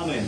Amén.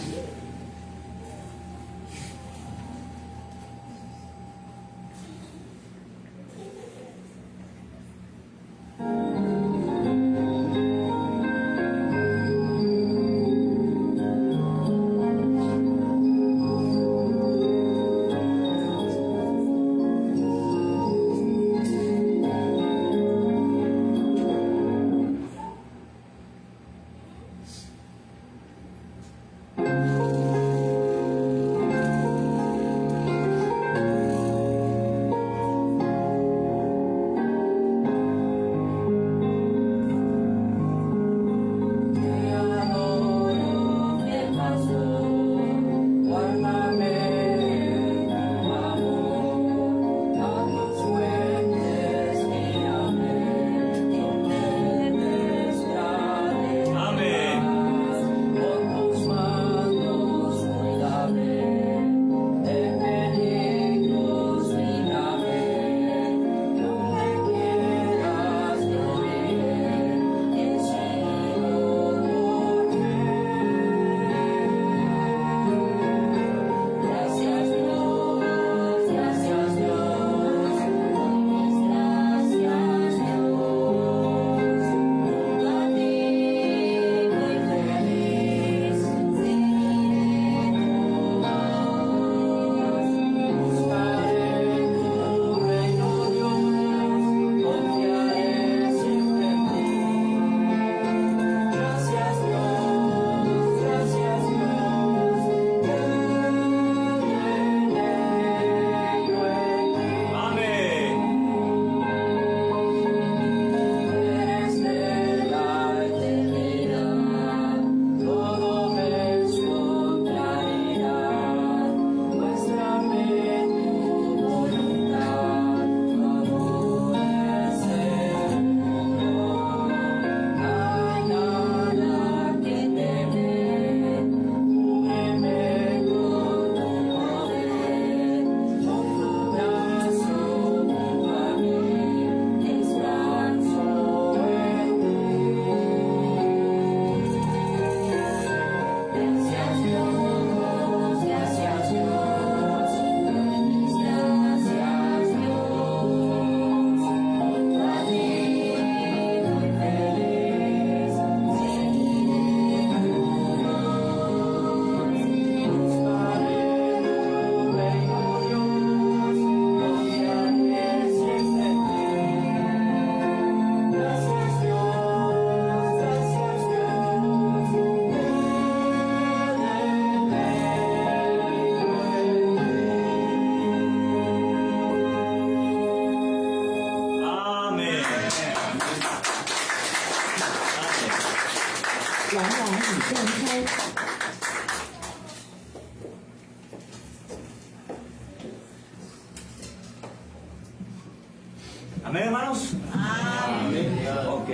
Amén, hermanos. Amén. Ok.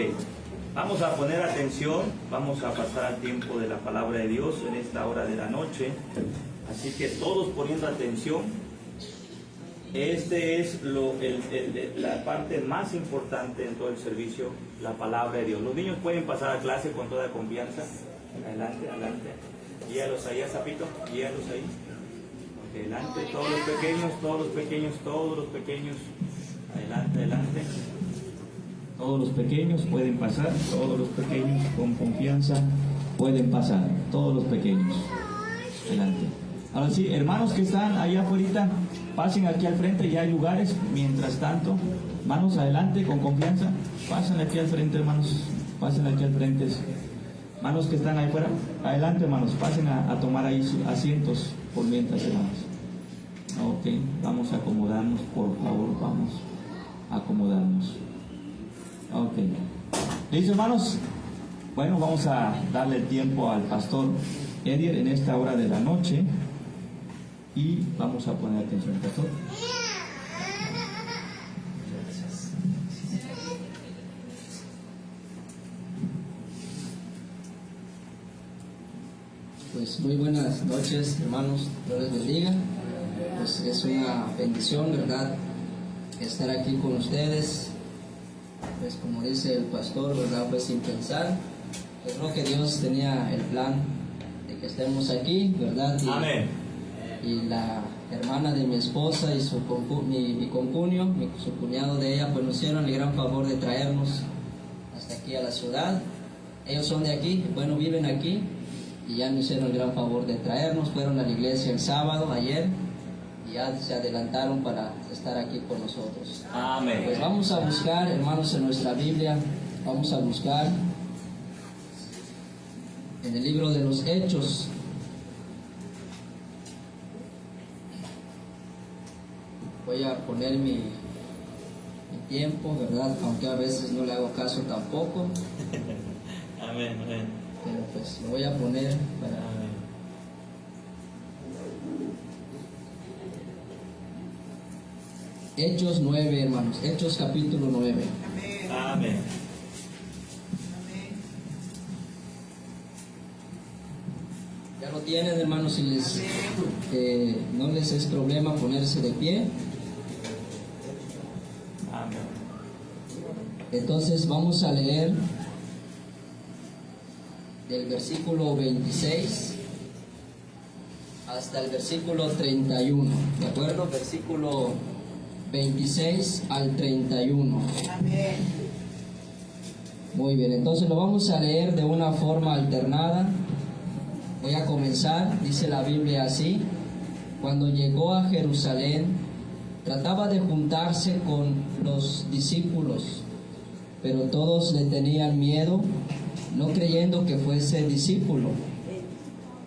Vamos a poner atención. Vamos a pasar al tiempo de la palabra de Dios en esta hora de la noche. Así que todos poniendo atención. Este es la parte más importante en todo el servicio, la palabra de Dios. Los niños pueden pasar a clase con toda confianza. Adelante, adelante. Guíalos ahí, Zapito. Guíalos ahí. Adelante, todos los pequeños, todos los pequeños, todos los pequeños. Adelante, adelante. Todos los pequeños pueden pasar, todos los pequeños con confianza pueden pasar, todos los pequeños. Adelante. Ahora sí, hermanos que están allá afuera, pasen aquí al frente, ya hay lugares. Mientras tanto, manos adelante con confianza. Pasen aquí al frente, hermanos. Pasen aquí al frente. Manos que están ahí afuera, adelante, hermanos. Pasen a tomar ahí sus asientos por mientras, hermanos. Ok, vamos a acomodarnos, por favor, vamos a acomodarnos. Ok. ¿Listo, hermanos? Bueno, vamos a darle el tiempo al pastor Edier en esta hora de la noche y vamos a poner atención, pastor. Gracias. Pues muy buenas noches, hermanos, Dios les bendiga. Pues es una bendición, ¿verdad?, estar aquí con ustedes. Pues como dice el pastor, ¿verdad?, pues sin pensar, yo creo que Dios tenía el plan de que estemos aquí, ¿verdad? Amén. Y la hermana de mi esposa y mi concuño, su cuñado de ella, pues nos hicieron el gran favor de traernos hasta aquí a la ciudad. Ellos son de aquí, bueno, viven aquí y ya nos hicieron el gran favor de traernos. Fueron a la iglesia el sábado, ayer, y ya se adelantaron para estar aquí con nosotros. Amén. Pues vamos a buscar, hermanos, en nuestra Biblia, vamos a buscar en el libro de los Hechos. Voy a poner mi tiempo, ¿verdad? Aunque a veces no le hago caso tampoco. Amén, amén. Pero pues lo voy a poner para... Amén. Hechos 9, hermanos. Hechos capítulo 9. Amén. Ya lo tienen, hermanos, si no les es problema ponerse de pie. Amén. Entonces vamos a leer del versículo 26 hasta el versículo 31, ¿de acuerdo? Versículo 26 al 31. Amén. Muy bien, entonces lo vamos a leer de una forma alternada. Voy a comenzar, dice la Biblia así: cuando llegó a Jerusalén, trataba de juntarse con los discípulos, pero todos le tenían miedo, no creyendo que fuese discípulo.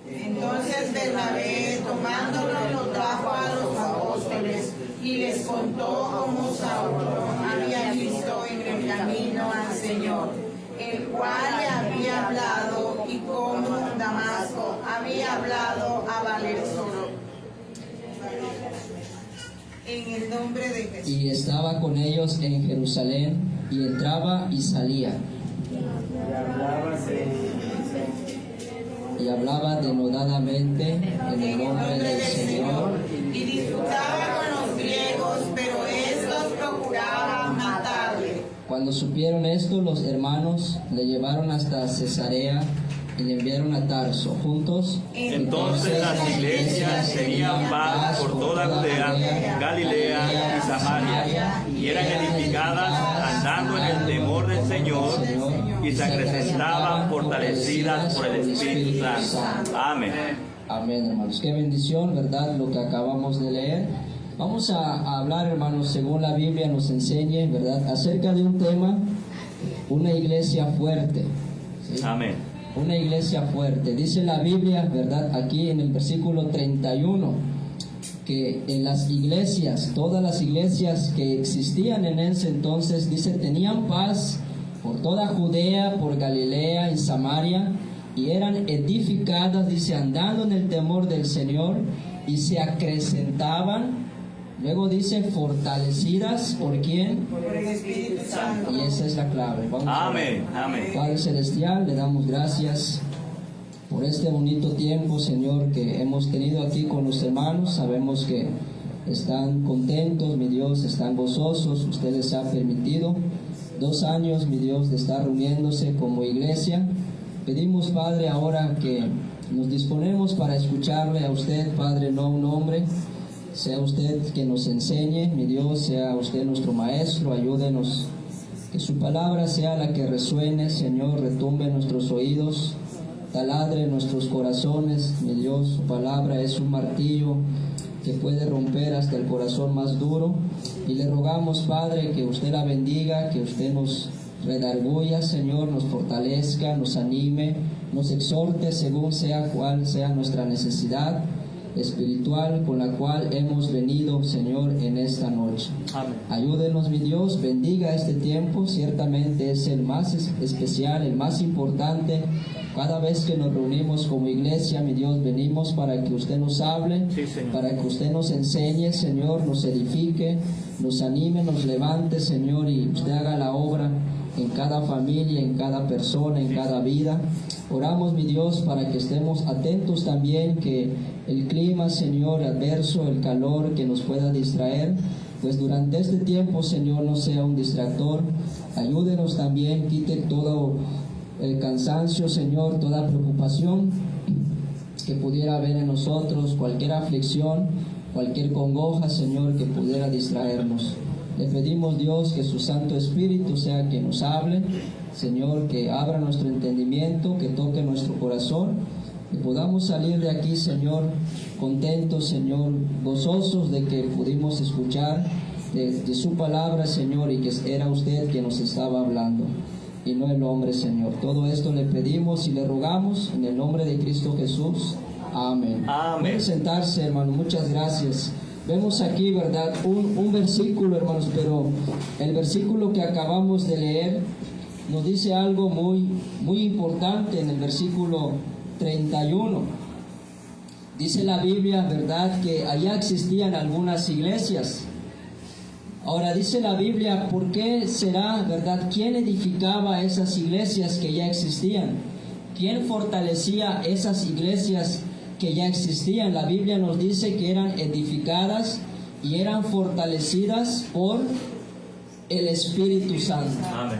Entonces Bernabé, tomándolo, lo trajo a los apóstoles y les contó cómo Saulo había visto en el camino al Señor, el cual le había hablado, y cómo Damasco había hablado a Valersoro en el nombre de Jesús. Y estaba con ellos en Jerusalén, y entraba y salía, y hablaba denodadamente en el nombre del Señor. Y disfrutaba con los griegos, pero estos procuraban matarle. Cuando supieron esto, los hermanos le llevaron hasta Cesarea y le enviaron a Tarso. Juntos, Entonces las iglesias tenían paz por toda Judea, Galilea y Samaria, y eran edificadas andando en el temor del Señor, y se acrecentaban fortalecidas por el Espíritu Santo. Amén. Amén, hermanos. Qué bendición, ¿verdad? Lo que acabamos de leer. Vamos a hablar, hermanos, según la Biblia nos enseñe, ¿verdad? Acerca de un tema, una iglesia fuerte. ¿Sí? Amén. Una iglesia fuerte. Dice la Biblia, ¿verdad? Aquí en el versículo 31, que en las iglesias, todas las iglesias que existían en ese entonces, dice, tenían paz por toda Judea, por Galilea y Samaria, y eran edificadas, dice, andando en el temor del Señor, y se acrecentaban. Luego dice, fortalecidas, ¿por quién? Por el Espíritu Santo. Y esa es la clave. Vamos a Amén. orar. Amén. Padre Celestial, le damos gracias por este bonito tiempo, Señor, que hemos tenido aquí con los hermanos. Sabemos que están contentos, mi Dios, están gozosos. Ustedes se han permitido 2 años, mi Dios, de estar reuniéndose como iglesia. Pedimos, Padre, ahora que nos disponemos para escucharle a usted, Padre, no a un hombre. Sea usted que nos enseñe, mi Dios, sea usted nuestro maestro, ayúdenos. Que su palabra sea la que resuene, Señor, retumbe en nuestros oídos, taladre en nuestros corazones, mi Dios. Su palabra es un martillo que puede romper hasta el corazón más duro. Y le rogamos, Padre, que usted la bendiga, que usted nos redarguya, Señor, nos fortalezca, nos anime, nos exhorte según sea cual sea nuestra necesidad espiritual con la cual hemos venido, Señor, en esta noche. Amén. Ayúdenos, mi Dios, bendiga este tiempo. Ciertamente es el más especial, el más importante. Cada vez que nos reunimos como iglesia, mi Dios, venimos para que usted nos hable, Sí, Señor. para que usted nos enseñe, Señor, nos edifique, nos anime, nos levante, Señor, y usted haga la obra en cada familia, en cada persona, en cada vida. Oramos, mi Dios, para que estemos atentos también, que el clima, Señor, adverso, el calor que nos pueda distraer, pues durante este tiempo, Señor, no sea un distractor. Ayúdenos también, quite todo el cansancio, Señor, toda preocupación, que pudiera haber en nosotros, cualquier aflicción, cualquier congoja, Señor, que pudiera distraernos. Le pedimos, Dios, que su Santo Espíritu sea quien nos hable, Señor, que abra nuestro entendimiento, que toque nuestro corazón, que podamos salir de aquí, Señor, contentos, Señor, gozosos de que pudimos escuchar de su palabra, Señor, y que era usted quien nos estaba hablando y no el hombre, Señor. Todo esto le pedimos y le rogamos en el nombre de Cristo Jesús. Amén. Amén. Pueden sentarse, hermano. Muchas gracias. Vemos aquí, ¿verdad? Un versículo, hermanos, pero el versículo que acabamos de leer nos dice algo muy importante en el versículo 31. Dice la Biblia, ¿verdad?, que allá existían algunas iglesias. Ahora dice la Biblia, ¿por qué será, verdad? ¿Quién edificaba esas iglesias que ya existían? ¿Quién fortalecía esas iglesias que ya existían? La Biblia nos dice que eran edificadas y eran fortalecidas por el Espíritu Santo. Amén.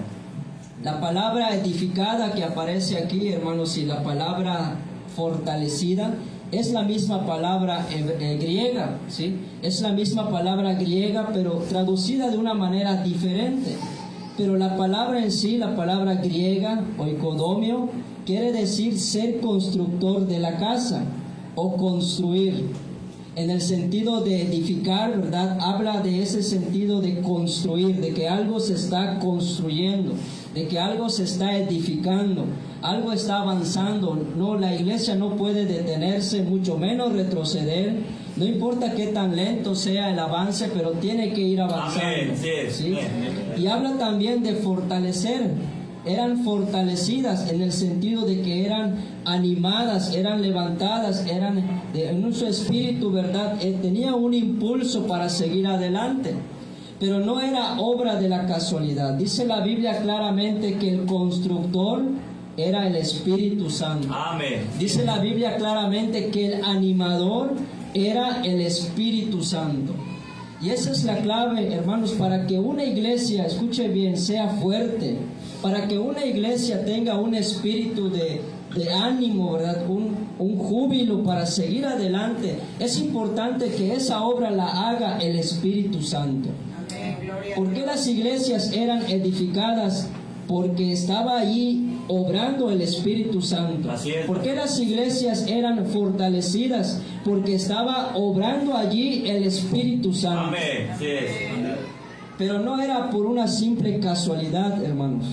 La palabra edificada que aparece aquí, hermanos, y la palabra fortalecida es la misma palabra griega, ¿sí? Es la misma palabra griega, pero traducida de una manera diferente. Pero la palabra en sí, la palabra griega, oikodomio, quiere decir ser constructor de la casa o construir. En el sentido de edificar, ¿verdad? Habla de ese sentido de construir, de que algo se está construyendo, de que algo se está edificando, algo está avanzando. No, la iglesia no puede detenerse, mucho menos retroceder. No importa qué tan lento sea el avance, pero tiene que ir avanzando. Amén. Sí. ¿Sí? Y habla también de fortalecer. Eran fortalecidas en el sentido de que eran animadas, eran levantadas, en su espíritu, ¿verdad? Tenía un impulso para seguir adelante. Pero no era obra de la casualidad. Dice la Biblia claramente que el constructor era el Espíritu Santo. Amén. Dice la Biblia claramente que el animador era el Espíritu Santo. Y esa es la clave, hermanos, para que una iglesia, escuche bien, sea fuerte, para que una iglesia tenga un espíritu de ánimo, ¿verdad? Un júbilo para seguir adelante. Es importante que esa obra la haga el Espíritu Santo. ¿Por qué las iglesias eran edificadas? Porque estaba allí obrando el Espíritu Santo. ¿Por qué las iglesias eran fortalecidas? Porque estaba obrando allí el Espíritu Santo. Amén. Sí. Pero no era por una simple casualidad, hermanos.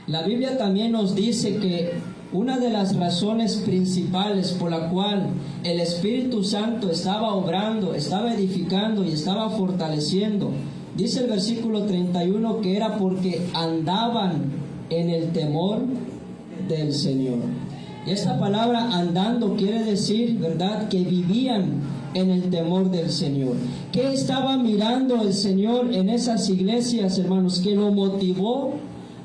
La Biblia también nos dice que una de las razones principales por la cual el Espíritu Santo estaba obrando, estaba edificando y estaba fortaleciendo, dice el versículo 31 que era porque andaban en el temor del Señor. Y esta palabra andando quiere decir, ¿verdad?, que vivían en el temor del Señor. ¿Qué estaba mirando el Señor en esas iglesias, hermanos, que lo motivó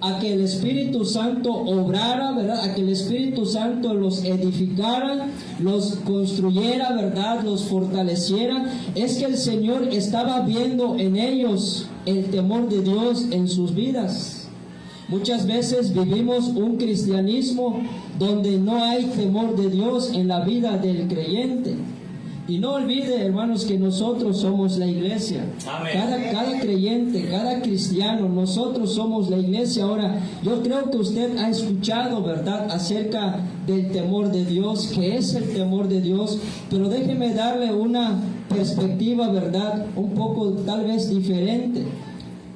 a que el Espíritu Santo obrara, ¿verdad?, a que el Espíritu Santo los edificara, los construyera, ¿verdad?, los fortaleciera? Es que el Señor estaba viendo en ellos el temor de Dios en sus vidas. Muchas veces vivimos un cristianismo donde no hay temor de Dios en la vida del creyente. Y no olvide, hermanos, que nosotros somos la iglesia. Amén. Cada creyente, cada cristiano, nosotros somos la iglesia. Ahora, yo creo que usted ha escuchado, ¿verdad?, acerca del temor de Dios, que es el temor de Dios. Pero déjeme darle una perspectiva, ¿verdad?, un poco tal vez diferente.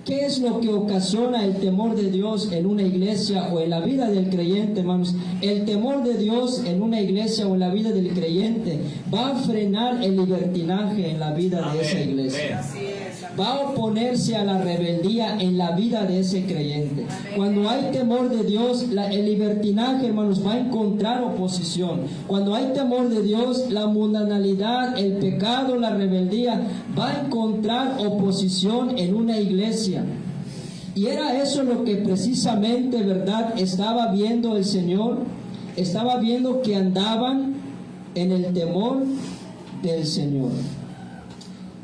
¿Qué es lo que ocasiona el temor de Dios en una iglesia o en la vida del creyente, hermanos? El temor de Dios en una iglesia o en la vida del creyente va a frenar el libertinaje en la vida de esa iglesia. Va a oponerse a la rebeldía en la vida de ese creyente. Cuando hay temor de Dios, el libertinaje, hermanos, va a encontrar oposición. Cuando hay temor de Dios, la mundanalidad, el pecado, la rebeldía, va a encontrar oposición en una iglesia. Y era eso lo que precisamente, ¿verdad?, estaba viendo el Señor. Estaba viendo que andaban en el temor del Señor.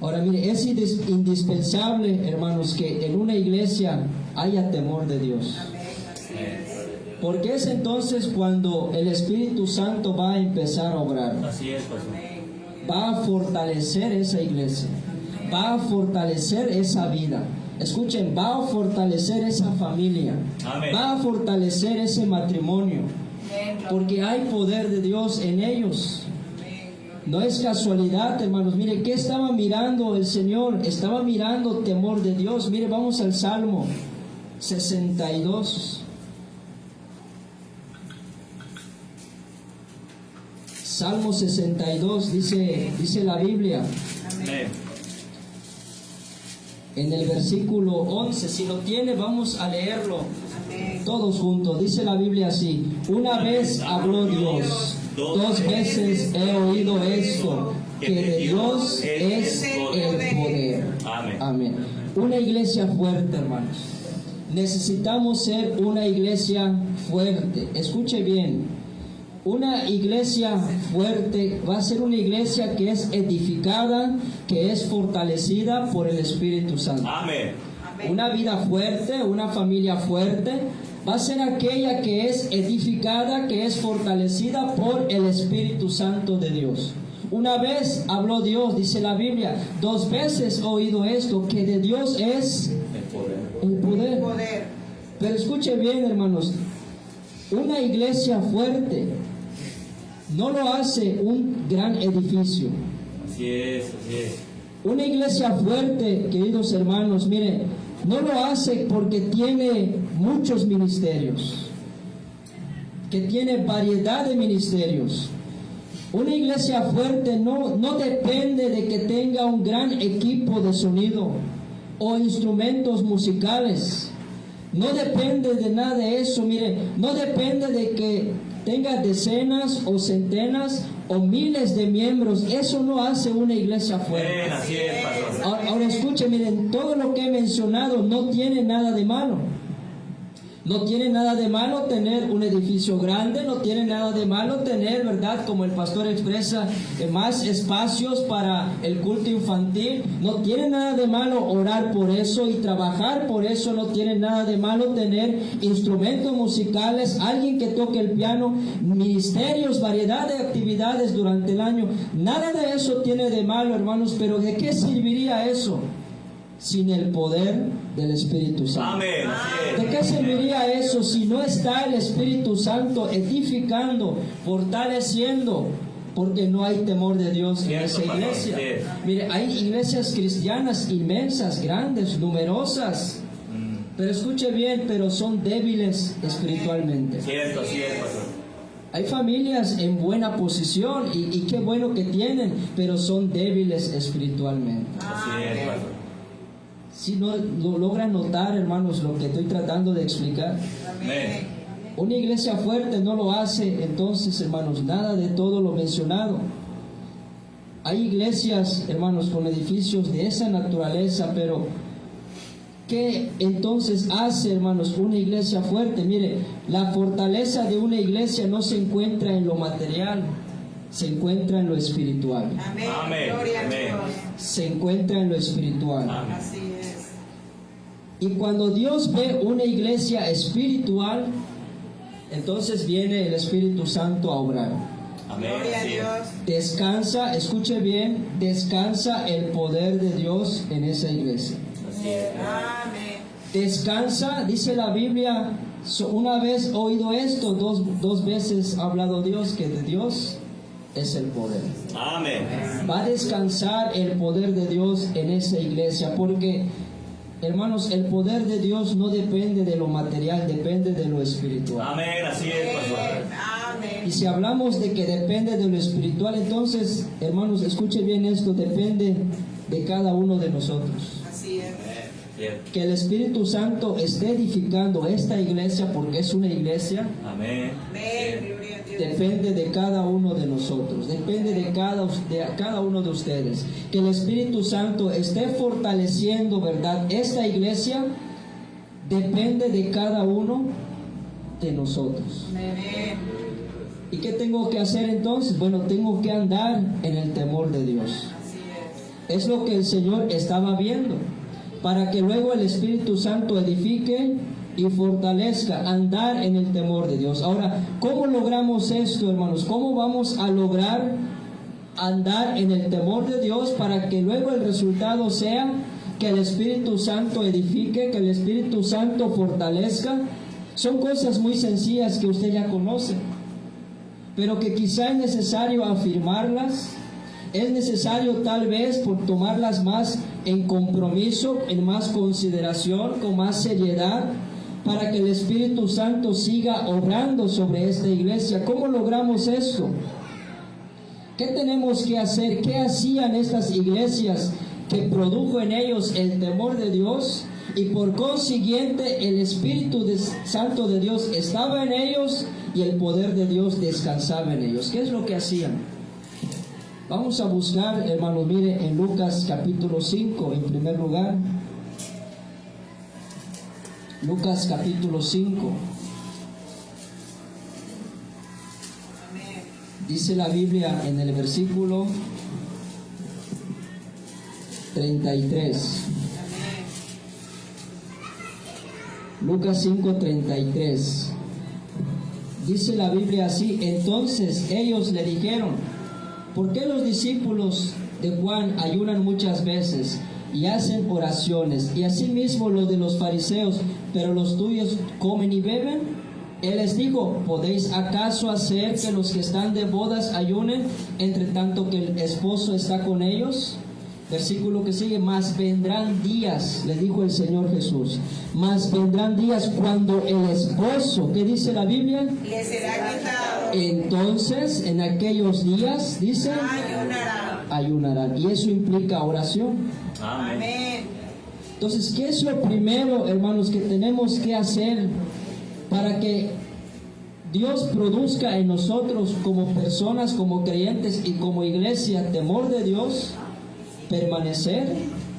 Ahora mire, es indispensable, hermanos, que en una iglesia haya temor de Dios. Porque es entonces cuando el Espíritu Santo va a empezar a obrar. Así es, pastor. Va a fortalecer esa iglesia, va a fortalecer esa vida. Escuchen, va a fortalecer esa familia, Amén. va a fortalecer ese matrimonio, porque hay poder de Dios en ellos. No es casualidad, hermanos. Mire, ¿qué estaba mirando el Señor? Estaba mirando temor de Dios. Mire, vamos al Salmo 62. Salmo 62 dice la Biblia. Amén. En el versículo 11, si lo tiene, vamos a leerlo todos juntos. Dice la Biblia así: una vez habló Dios, dos veces he oído esto, que de Dios es el poder. Amén. Amén. Una iglesia fuerte, hermanos. Necesitamos ser una iglesia fuerte. Escuche bien. Una iglesia fuerte va a ser una iglesia que es edificada, que es fortalecida por el Espíritu Santo. Amén. Una vida fuerte, una familia fuerte, va a ser aquella que es edificada, que es fortalecida por el Espíritu Santo de Dios. Una vez habló Dios, dice la Biblia, dos veces he oído esto, que de Dios es el poder. Pero escuche bien, hermanos, una iglesia fuerte no lo hace un gran edificio. Así es, así es. Una iglesia fuerte, queridos hermanos, mire, no lo hace porque tiene muchos ministerios, que tiene variedad de ministerios. Una iglesia fuerte no depende de que tenga un gran equipo de sonido o instrumentos musicales. No depende de nada de eso, mire, no depende de que tenga decenas o centenas o miles de miembros. Eso no hace una iglesia fuerte. Bien, así es, pastor. Ahora escuchen, miren, todo lo que he mencionado no tiene nada de malo. No tiene nada de malo tener un edificio grande, no tiene nada de malo tener, ¿verdad? Como el pastor expresa, más espacios para el culto infantil. No tiene nada de malo orar por eso y trabajar por eso. No tiene nada de malo tener instrumentos musicales, alguien que toque el piano, ministerios, variedad de actividades durante el año. Nada de eso tiene de malo, hermanos, pero ¿de qué serviría eso sin el poder del Espíritu Santo? Amén. Así es. ¿De qué serviría eso si no está el Espíritu Santo edificando, fortaleciendo? Porque no hay temor de Dios en esa iglesia. Mire, hay iglesias cristianas inmensas, grandes, numerosas, pero escuche bien, pero son débiles espiritualmente. Cierto, así es, pastor. Hay familias en buena posición y qué bueno que tienen, pero son débiles espiritualmente. Así es, pastor. Si no lo logran notar, hermanos, lo que estoy tratando de explicar. Amén. Una iglesia fuerte no lo hace, entonces, hermanos, nada de todo lo mencionado. Hay iglesias, hermanos, con edificios de esa naturaleza, pero ¿qué entonces hace, hermanos, una iglesia fuerte? Mire, la fortaleza de una iglesia no se encuentra en lo material, se encuentra en lo espiritual. Amén. Amén. Gloria a Amén. Dios. Se encuentra en lo espiritual. Amén. Así es. Y cuando Dios ve una iglesia espiritual, entonces viene el Espíritu Santo a obrar. Amén. Gloria a Así es. Dios. Descansa, escuche bien, descansa el poder de Dios en esa iglesia. Así es. Amén. Descansa, dice la Biblia, una vez oído esto, dos veces ha hablado Dios, que de Dios es el poder. Amén. Va a descansar el poder de Dios en esa iglesia, porque, hermanos, el poder de Dios no depende de lo material, depende de lo espiritual. Amén. Así es, pastor. Amén. Y si hablamos de que depende de lo espiritual, entonces, hermanos, escuche bien esto, depende de cada uno de nosotros. Así es. Cierto. Que el Espíritu Santo esté edificando esta iglesia, porque es una iglesia, Amén. Amén. Gloria a Dios. depende de cada uno de nosotros, depende de cada uno de ustedes. Que el Espíritu Santo esté fortaleciendo, ¿verdad? Esta iglesia depende de cada uno de nosotros. Amén. ¿Y qué tengo que hacer entonces? Bueno, tengo que andar en el temor de Dios. Así es. Es lo que el Señor estaba viendo, para que luego el Espíritu Santo edifique y fortalezca andar en el temor de Dios. Ahora, ¿cómo logramos esto, hermanos? ¿Cómo vamos a lograr andar en el temor de Dios para que luego el resultado sea que el Espíritu Santo edifique, que el Espíritu Santo fortalezca? Son cosas muy sencillas que usted ya conoce, pero que quizá es necesario afirmarlas. Es necesario tal vez por tomarlas más en compromiso, en más consideración, con más seriedad, para que el Espíritu Santo siga obrando sobre esta iglesia. ¿Cómo logramos esto? ¿Qué tenemos que hacer? ¿Qué hacían estas iglesias que produjo en ellos el temor de Dios? Y por consiguiente el Espíritu Santo de Dios estaba en ellos y el poder de Dios descansaba en ellos. ¿Qué es lo que hacían? Vamos a buscar, hermanos, mire, en Lucas capítulo 5, en primer lugar. Lucas capítulo 5. Dice la Biblia en el versículo 33. Lucas 5:33. Dice la Biblia así: entonces ellos le dijeron: ¿por qué los discípulos de Juan ayunan muchas veces y hacen oraciones, y asimismo los de los fariseos, pero los tuyos comen y beben? Él les dijo: ¿podéis acaso hacer que los que están de bodas ayunen, entre tanto que el esposo está con ellos? Versículo que sigue: mas vendrán días, le dijo el Señor Jesús, mas vendrán días cuando el esposo, ¿qué dice la Biblia? Le será quitado. Entonces, en aquellos días, dice, ayunarán. Y eso implica oración. Amén. Entonces, ¿qué es lo primero, hermanos, que tenemos que hacer para que Dios produzca en nosotros como personas, como creyentes y como iglesia temor de Dios? Permanecer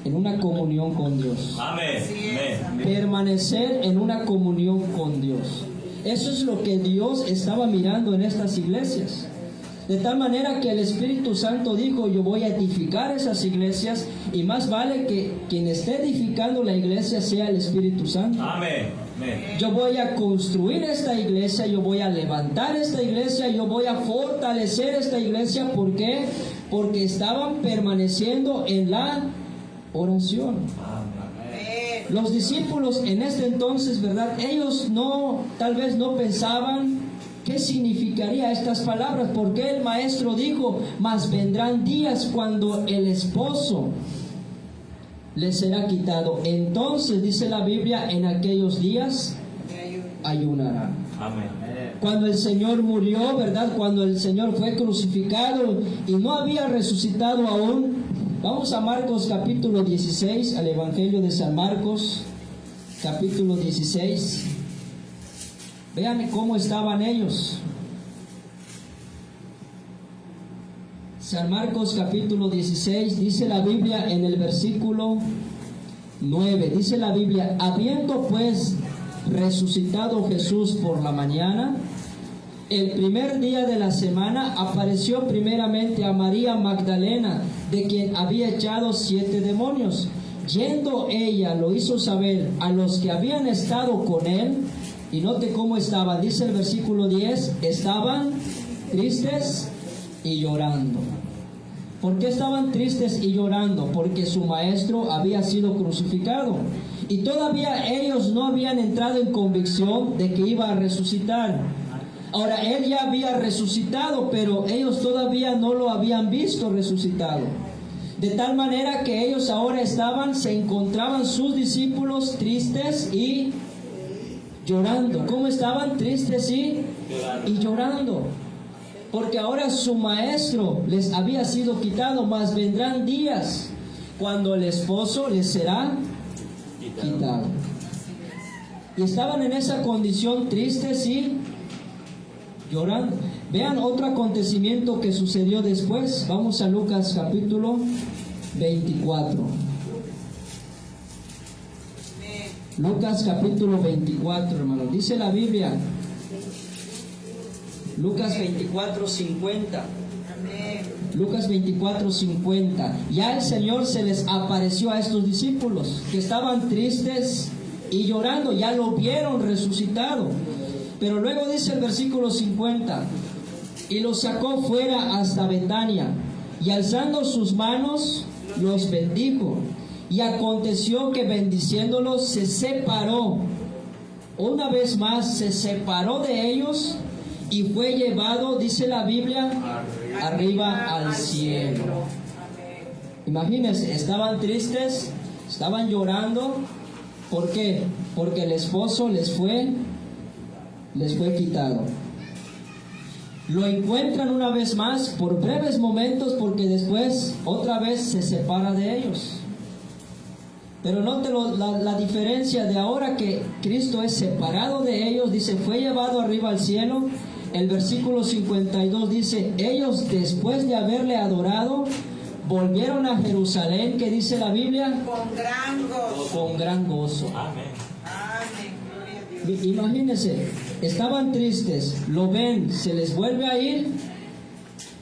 en una comunión con Dios. Amén. Permanecer en una comunión con Dios. Eso es lo que Dios estaba mirando en estas iglesias. De tal manera que el Espíritu Santo dijo: yo voy a edificar esas iglesias, y más vale que quien esté edificando la iglesia sea el Espíritu Santo. Amén. Yo voy a construir esta iglesia, yo voy a levantar esta iglesia, yo voy a fortalecer esta iglesia. ¿Por qué? Porque estaban permaneciendo en la oración. Los discípulos en este entonces, ¿verdad? Ellos tal vez no pensaban qué significaría estas palabras. Porque el maestro dijo: mas vendrán días cuando el esposo les será quitado. Entonces, dice la Biblia, en aquellos días ayunarán. Amén. Cuando el Señor murió, ¿verdad? Cuando el Señor fue crucificado y no había resucitado aún. Vamos a Marcos capítulo 16, al Evangelio de San Marcos, capítulo 16. Vean cómo estaban ellos. San Marcos capítulo 16, dice la Biblia en el versículo 9, dice la Biblia: habiendo pues resucitado Jesús por la mañana, el primer día de la semana, apareció primeramente a María Magdalena, de quien había echado 7 demonios. Yendo ella, lo hizo saber a los que habían estado con él, y note cómo estaban, dice el versículo 10, estaban tristes y llorando. ¿Por qué estaban tristes y llorando? Porque su maestro había sido crucificado, y todavía ellos no habían entrado en convicción de que iba a resucitar. Ahora, él ya había resucitado, pero ellos todavía no lo habían visto resucitado. De tal manera que ellos ahora se encontraban sus discípulos tristes y llorando. ¿Cómo estaban? Tristes y llorando. Porque ahora su maestro les había sido quitado, mas vendrán días cuando el esposo les será quitado. Y estaban en esa condición, tristes y llorando. Vean otro acontecimiento que sucedió después. Vamos a Lucas capítulo 24. Lucas capítulo 24, hermano. Dice la Biblia, Lucas 24:50. Lucas 24:50. Ya el Señor se les apareció a estos discípulos que estaban tristes y llorando, ya lo vieron resucitado. Pero luego dice el versículo 50, y los sacó fuera hasta Betania, y alzando sus manos, los bendijo. Y aconteció que bendiciéndolos se separó, una vez más se separó de ellos, y fue llevado, dice la Biblia, arriba al cielo. Imagínense, estaban tristes, estaban llorando. ¿Por qué? Porque el esposo les fue quitado. Lo encuentran una vez más por breves momentos, porque después otra vez se separa de ellos. Pero note la diferencia de ahora que Cristo es separado de ellos. Dice, fue llevado arriba al cielo. El versículo 52 dice, ellos después de haberle adorado, volvieron a Jerusalén. ¿Qué dice la Biblia? Con gran gozo. Con gran gozo. Amén. Amén. Gloria a Dios. Imagínense, estaban tristes, lo ven, se les vuelve a ir,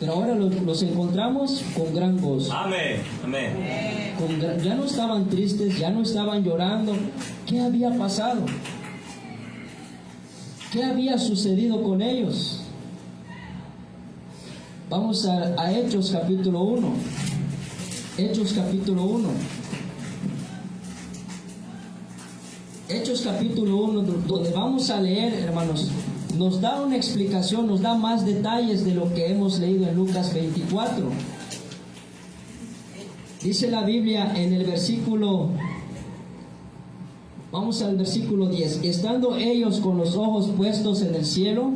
pero ahora los encontramos con gran gozo. Amén. Amén. Ya no estaban tristes, ya no estaban llorando. ¿Qué había pasado? ¿Qué había sucedido con ellos? Vamos a Hechos capítulo 1. Hechos capítulo 1. Hechos capítulo 1, donde vamos a leer, hermanos, nos da una explicación, nos da más detalles de lo que hemos leído en Lucas 24. Dice la Biblia en el versículo, vamos al versículo 10, estando ellos con los ojos puestos en el cielo,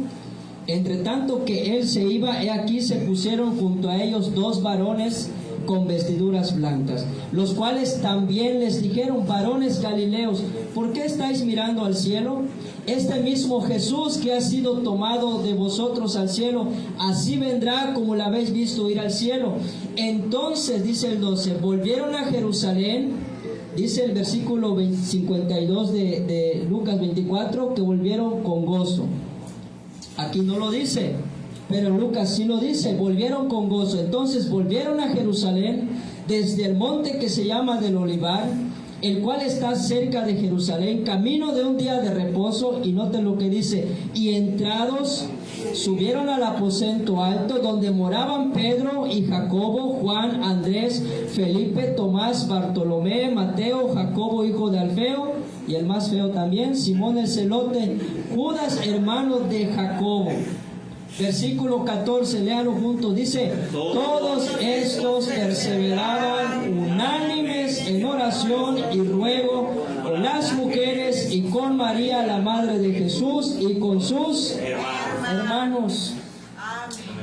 entre tanto que él se iba, he aquí se pusieron junto a ellos dos varones con vestiduras blancas, los cuales también les dijeron, varones galileos, ¿por qué estáis mirando al cielo? Este mismo Jesús que ha sido tomado de vosotros al cielo, así vendrá como lo habéis visto ir al cielo. Entonces, dice el 12, volvieron a Jerusalén, dice el versículo 52 de Lucas 24, que volvieron con gozo. Aquí no lo dice, pero Lucas sí lo dice, volvieron con gozo. Entonces volvieron a Jerusalén desde el monte que se llama del Olivar, el cual está cerca de Jerusalén, camino de un día de reposo. Y noten lo que dice, y entrados subieron al aposento alto donde moraban Pedro y Jacobo, Juan, Andrés, Felipe, Tomás, Bartolomé, Mateo, Jacobo hijo de Alfeo, y el más feo también, Simón el celote, Judas hermano de Jacobo. Versículo 14, léalo juntos, dice, todos estos perseveraban unánimes en oración y ruego con las mujeres y con María la madre de Jesús y con sus hermanos.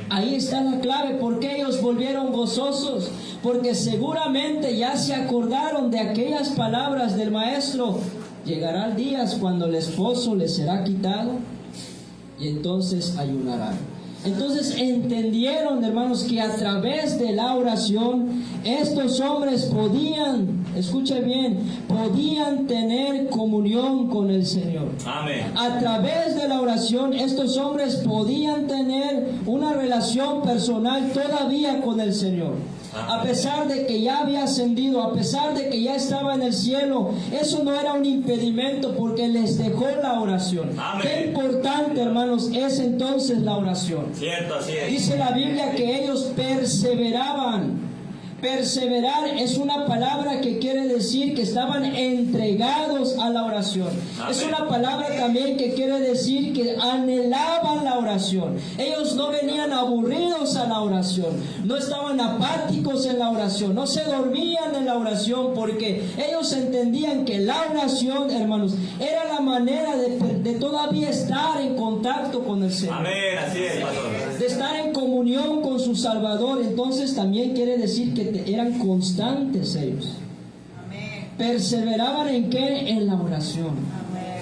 Ahí está la clave, porque ellos volvieron gozosos, porque seguramente ya se acordaron de aquellas palabras del maestro. Llegarán días cuando el esposo les será quitado y entonces ayunarán. Entonces entendieron, hermanos, que a través de la oración estos hombres podían, escuche bien, podían tener comunión con el Señor. Amén. A través de la oración estos hombres podían tener una relación personal todavía con el Señor. A pesar de que ya había ascendido, a pesar de que ya estaba en el cielo, eso no era un impedimento, porque les dejó la oración. Amén. Qué importante, hermanos, es entonces la oración. Cierto, así es. Dice la Biblia que ellos perseveraban. Perseverar es una palabra que quiere decir que estaban entregados a la oración. Amén. Es una palabra también que quiere decir que anhelaban la oración. Ellos no venían aburridos a la oración, no estaban apáticos en la oración, no se dormían en la oración, porque ellos entendían que la oración, hermanos, era la manera de todavía estar en contacto con el Señor. Amén, así es, pastor. De estar en comunión con su Salvador. Entonces también quiere decir que eran constantes ellos. Amén. Perseveraban en qué? En la oración.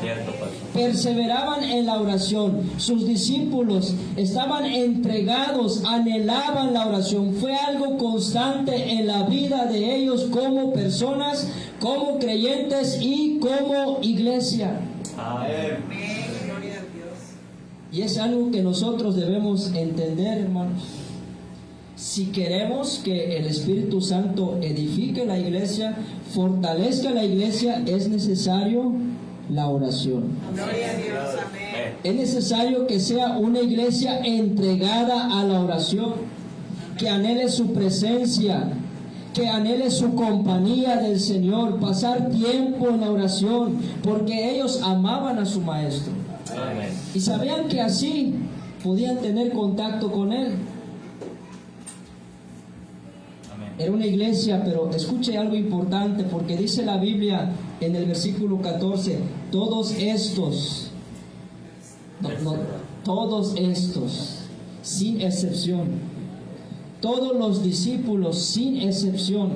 Cierto, pastor. Perseveraban en la oración. Sus discípulos estaban entregados, anhelaban la oración. Fue algo constante en la vida de ellos como personas, como creyentes y como iglesia. Amén. Gloria a Dios. Y es algo que nosotros debemos entender, hermanos. Si queremos que el Espíritu Santo edifique la iglesia, fortalezca la iglesia, es necesario la oración. Gloria a Dios, amén. Es necesario que sea una iglesia entregada a la oración, que anhele su presencia, que anhele su compañía del Señor, pasar tiempo en la oración, porque ellos amaban a su maestro. Amén. Y sabían que así podían tener contacto con él. Amén. Era una iglesia, pero escuche algo importante, porque dice la Biblia en el versículo 14, todos estos, todos estos, sin excepción, todos los discípulos sin excepción,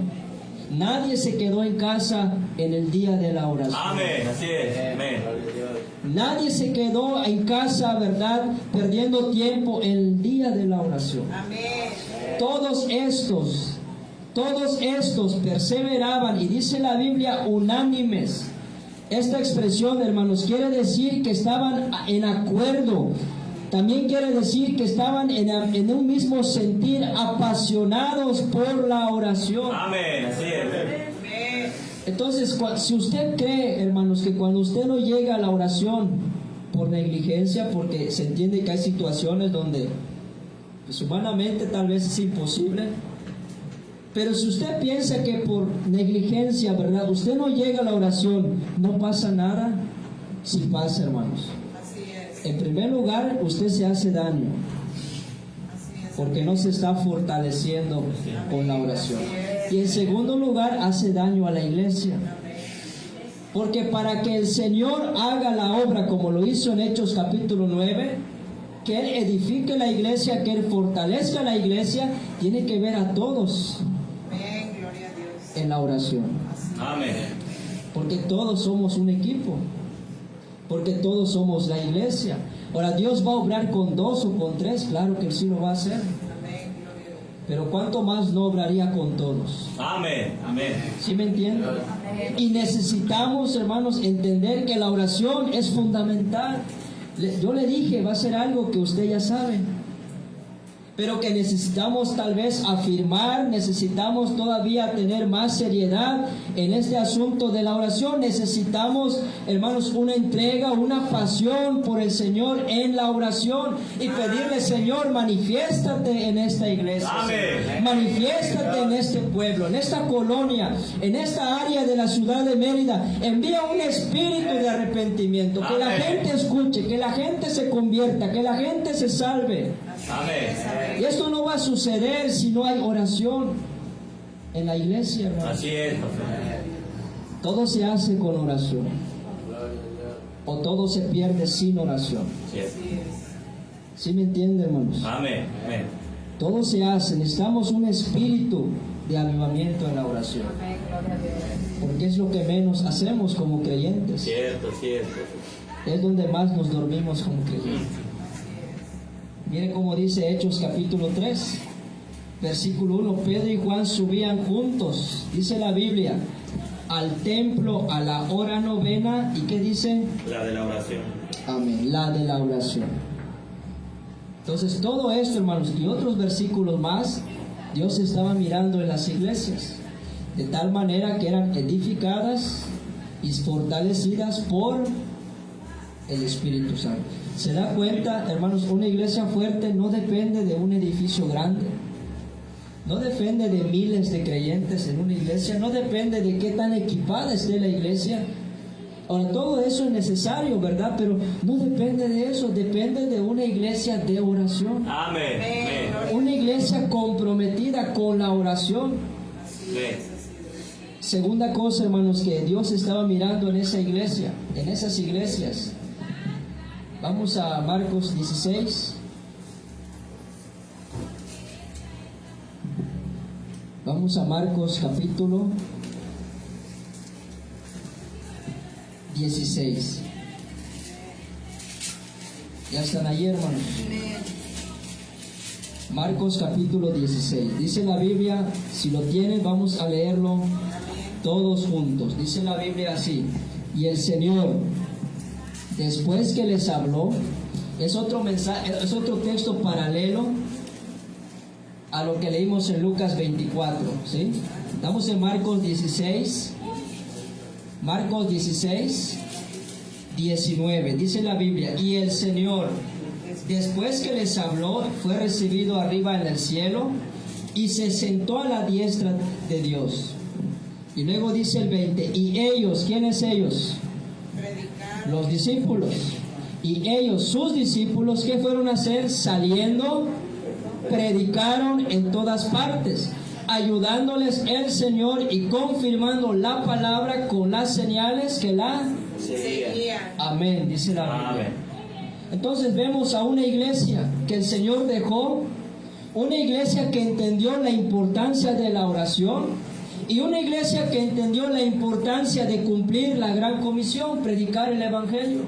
nadie se quedó en casa en el día de la oración. Amén. Así es. Amén. Nadie se quedó en casa, ¿verdad?, perdiendo tiempo en el día de la oración. Amén. Todos estos perseveraban, y dice la Biblia, unánimes. Esta expresión, hermanos, quiere decir que estaban en acuerdo. También quiere decir que estaban en un mismo sentir, apasionados por la oración. Amén. Así es. Entonces, si usted cree, hermanos, que cuando usted no llega a la oración por negligencia, porque se entiende que hay situaciones donde pues, humanamente tal vez es imposible, pero si usted piensa que por negligencia, ¿verdad?, usted no llega a la oración, no pasa nada. Sí pasa, hermanos. Así es. En primer lugar, usted se hace daño, Así es. porque no se está fortaleciendo con la oración. Y en segundo lugar, hace daño a la iglesia. Porque para que el Señor haga la obra como lo hizo en Hechos capítulo 9, que Él edifique la iglesia, que Él fortalezca la iglesia, tiene que ver a todos Amén. Gloria a Dios. en la oración. Amén. Porque todos somos un equipo. Porque todos somos la iglesia. Ahora, Dios va a obrar con 2 o con 3, claro que Él sí lo va a hacer. Amén. Gloria a Dios. Pero ¿cuánto más no obraría con todos? Amén. Amén. ¿Sí me entienden? Y necesitamos, hermanos, entender que la oración es fundamental. Yo le dije, va a ser algo que usted ya sabe, pero que necesitamos tal vez afirmar, necesitamos todavía tener más seriedad en este asunto de la oración. Necesitamos, hermanos, una entrega, una pasión por el Señor en la oración y pedirle, Señor, manifiéstate en esta iglesia. Amén. Manifiéstate en este pueblo, en esta colonia, en esta área de la ciudad de Mérida. Envía un espíritu de arrepentimiento, que la Amén. gente escuche, que la gente se convierta, que la gente se salve. Amén. Y esto no va a suceder si no hay oración en la iglesia, hermano. Así es. Todo se hace con oración, o todo se pierde sin oración. Así es. ¿Sí me entienden, hermanos? Amén. Amén. Todo se hace, necesitamos un espíritu de avivamiento en la oración, porque es lo que menos hacemos como creyentes. Cierto, cierto. Es donde más nos dormimos como creyentes. Miren cómo dice Hechos capítulo 3, versículo 1. Pedro y Juan subían juntos, dice la Biblia, al templo a la hora novena. ¿Y qué dice? La de la oración. Amén, la de la oración. Entonces todo esto, hermanos, y otros versículos más, Dios estaba mirando en las iglesias, de tal manera que eran edificadas y fortalecidas por el Espíritu Santo. ¿Se da cuenta, hermanos? Una iglesia fuerte no depende de un edificio grande, no depende de miles de creyentes en una iglesia, no depende de qué tan equipada esté la iglesia. Ahora, todo eso es necesario, ¿verdad? Pero no depende de eso, depende de una iglesia de oración, Amén. Amén. una iglesia comprometida con la oración. Amén. Segunda cosa, hermanos, que Dios estaba mirando en esa iglesia, en esas iglesias. Vamos a Marcos 16. Vamos a Marcos capítulo 16. Ya están ahí, hermanos. Marcos capítulo 16. Dice la Biblia, si lo tienen, vamos a leerlo todos juntos. Dice la Biblia así: y el Señor, después que les habló, es otro mensaje, es otro texto paralelo a lo que leímos en Lucas 24, ¿sí? Estamos en Marcos 16. Marcos 16, 19. Dice la Biblia, y el Señor, después que les habló, fue recibido arriba en el cielo y se sentó a la diestra de Dios. Y luego dice el 20, y ellos, ¿quiénes ellos? Los discípulos. Y ellos, sus discípulos, ¿qué fueron a hacer? Saliendo, predicaron en todas partes, ayudándoles el Señor y confirmando la palabra con las señales que la seguían. Amén, dice la Biblia. Amén. Entonces vemos a una iglesia que el Señor dejó, una iglesia que entendió la importancia de la oración y una iglesia que entendió la importancia de cumplir la gran comisión, predicar el Evangelio.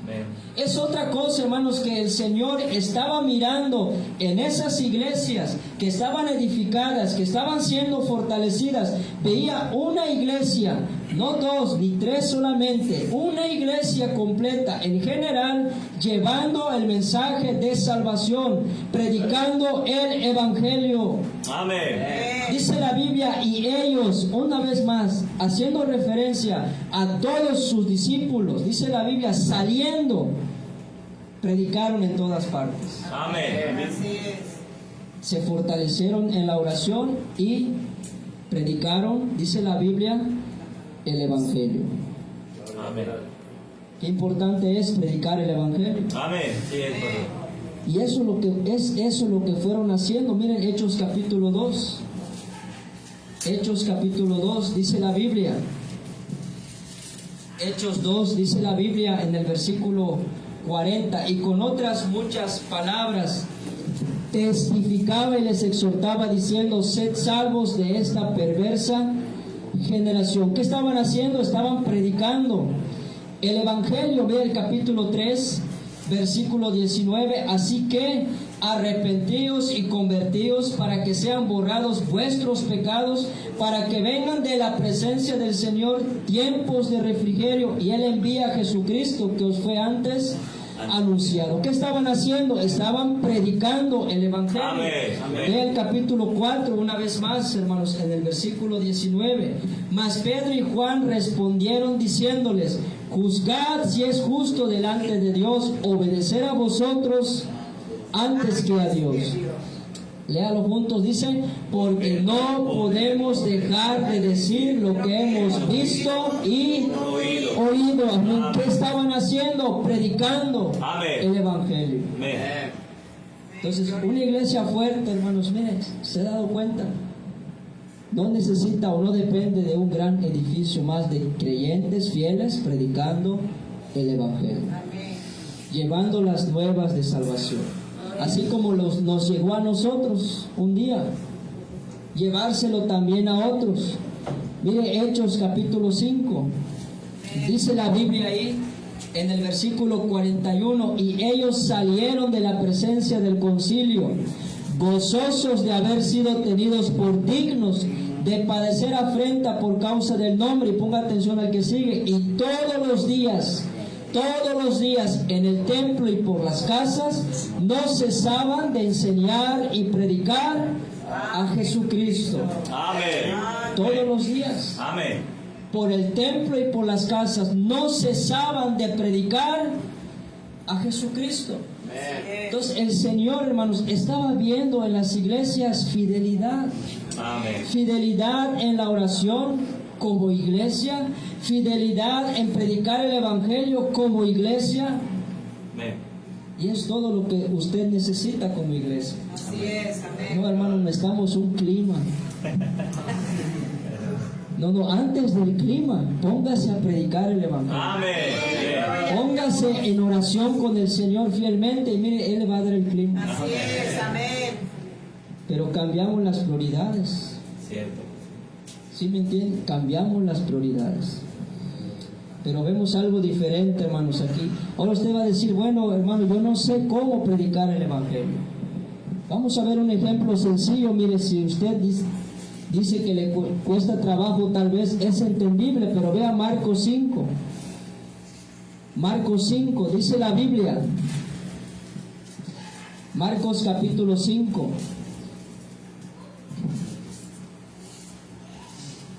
Amén. Es otra cosa, hermanos, que el Señor estaba mirando en esas iglesias que estaban edificadas, que estaban siendo fortalecidas. Veía una iglesia, no dos ni tres solamente, una iglesia completa en general, llevando el mensaje de salvación, predicando el Evangelio. Amén. Dice la Biblia, y ellos, una vez más, haciendo referencia a todos sus discípulos, dice la Biblia, saliendo, predicaron en todas partes. Amén. Así es. Se fortalecieron en la oración y predicaron, dice la Biblia, el Evangelio. Amén. Qué importante es predicar el Evangelio. Amén. Sí, es correcto. Y eso es lo que fueron haciendo. Miren Hechos capítulo 2. Hechos capítulo 2 dice la Biblia. Hechos 2 dice la Biblia en el versículo 40, y con otras muchas palabras testificaba y les exhortaba diciendo, sed salvos de esta perversa generación. ¿Qué estaban haciendo? Estaban predicando el Evangelio. Ve el capítulo 3 versículo 19, así que arrepentíos y convertíos para que sean borrados vuestros pecados, para que vengan de la presencia del Señor tiempos de refrigerio, y Él envía a Jesucristo que os fue antes anunciado. ¿Qué estaban haciendo? Estaban predicando el Evangelio. Amén, amén. Ve el capítulo 4 una vez más, hermanos, en el versículo 19. Mas Pedro y Juan respondieron diciéndoles, juzgad si es justo delante de Dios obedecer a vosotros antes que a Dios. Léalo juntos, dice, porque no podemos dejar de decir lo que hemos visto y oído. Amén. ¿Qué estaban haciendo? Predicando el Evangelio. Amén. Entonces, una iglesia fuerte, hermanos, miren, se ha dado cuenta, no necesita o no depende de un gran edificio, más de creyentes fieles predicando el Evangelio, llevando las nuevas de salvación. Así como nos llegó a nosotros un día, llevárselo también a otros. Mire Hechos capítulo 5, dice la Biblia ahí en el versículo 41, y ellos salieron de la presencia del concilio, gozosos de haber sido tenidos por dignos de padecer afrenta por causa del nombre. Y ponga atención al que sigue, y todos los días en el templo y por las casas no cesaban de enseñar y predicar a Jesucristo. Amén. Todos los días. Amén. Por el templo y por las casas no cesaban de predicar a Jesucristo. Entonces el Señor, hermanos, estaba viendo en las iglesias fidelidad. Amén. Fidelidad en la oración como iglesia, fidelidad en predicar el Evangelio como iglesia. Amén. Y es todo lo que usted necesita como iglesia. Así es, amén. No, hermano, necesitamos un clima. No, antes del clima, póngase a predicar el Evangelio. Amén. Póngase en oración con el Señor fielmente y mire, Él le va a dar el clima. Así es, amén. Pero cambiamos las prioridades. Cierto. ¿Sí me entienden? Cambiamos las prioridades. Pero vemos algo diferente, hermanos, aquí. Ahora usted va a decir, bueno, hermano, yo no sé cómo predicar el Evangelio. Vamos a ver un ejemplo sencillo. Mire, si usted dice que le cuesta trabajo, tal vez es entendible, pero vea Marcos 5. Marcos 5, dice la Biblia. Marcos capítulo 5.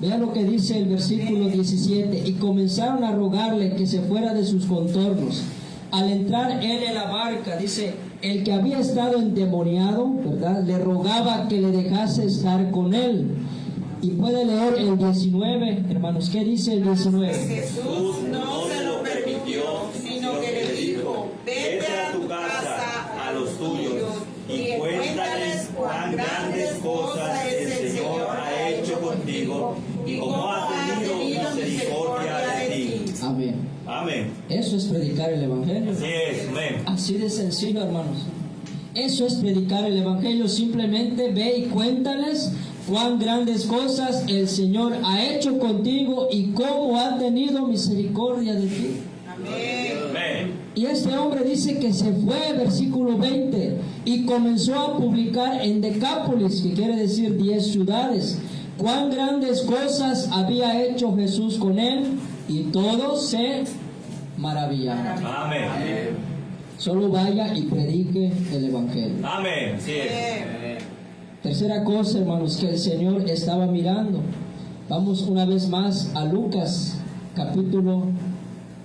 Vea lo que dice el versículo 17. Y comenzaron a rogarle que se fuera de sus contornos. Al entrar él en la barca, dice, el que había estado endemoniado, ¿verdad?, le rogaba que le dejase estar con él. Y puede leer el 19, hermanos. ¿Qué dice el 19? Jesús no se lo permitió, sino que le dijo, vete a tu casa, a los tuyos, y cuéntales cuán grandes cosas el Señor ha hecho contigo, y cómo ha tenido misericordia de ti. Amén. Amén. Eso es predicar el Evangelio. Así es, amén. Así de sencillo, hermanos. Eso es predicar el Evangelio. Simplemente ve y cuéntales cuán grandes cosas el Señor ha hecho contigo y cómo ha tenido misericordia de ti. Amén. Y este hombre dice que se fue, versículo 20, y comenzó a publicar en Decápolis, que quiere decir 10 ciudades, cuán grandes cosas había hecho Jesús con él, y todos se maravillaron. Amén. Solo vaya y predique el Evangelio. Amén. Así es. Tercera cosa, hermanos, que el Señor estaba mirando. Vamos una vez más a Lucas, capítulo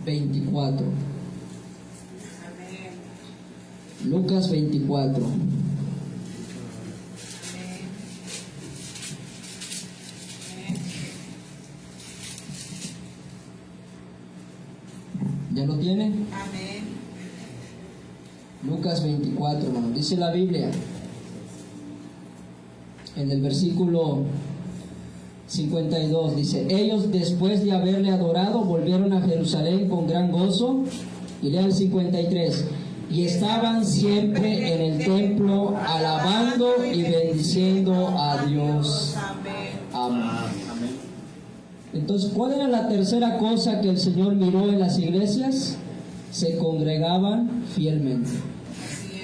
24. Lucas 24. ¿Ya lo tienen? Amén. Lucas 24, hermanos. Dice la Biblia, en el versículo 52, dice, ellos después de haberle adorado volvieron a Jerusalén con gran gozo. Y lea el 53, y estaban siempre en el templo alabando y bendiciendo a Dios. Amén. Entonces, ¿cuál era la tercera cosa que el Señor miró en las iglesias? Se congregaban fielmente.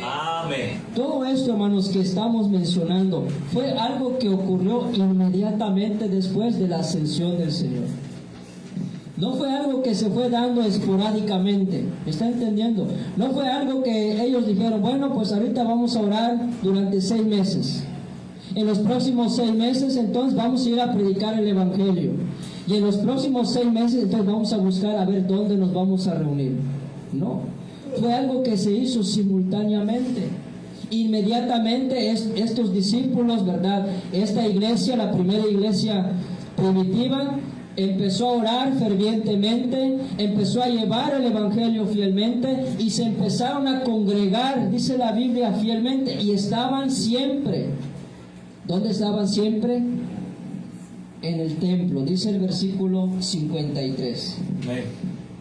Amén. Todo esto, hermanos, que estamos mencionando fue algo que ocurrió inmediatamente después de la ascensión del Señor. No fue algo que se fue dando esporádicamente. ¿Me está entendiendo? No fue algo que ellos dijeron, bueno, pues ahorita vamos a orar durante 6 meses. En los próximos 6 meses, entonces vamos a ir a predicar el Evangelio. Y en los próximos 6 meses, entonces vamos a buscar a ver dónde nos vamos a reunir. No. Fue algo que se hizo simultáneamente. Inmediatamente estos discípulos, ¿verdad? Esta iglesia, la primera iglesia primitiva, empezó a orar fervientemente, empezó a llevar el Evangelio fielmente y se empezaron a congregar, dice la Biblia, fielmente, y estaban siempre. ¿Dónde estaban siempre? En el templo, dice el versículo 53. Amén.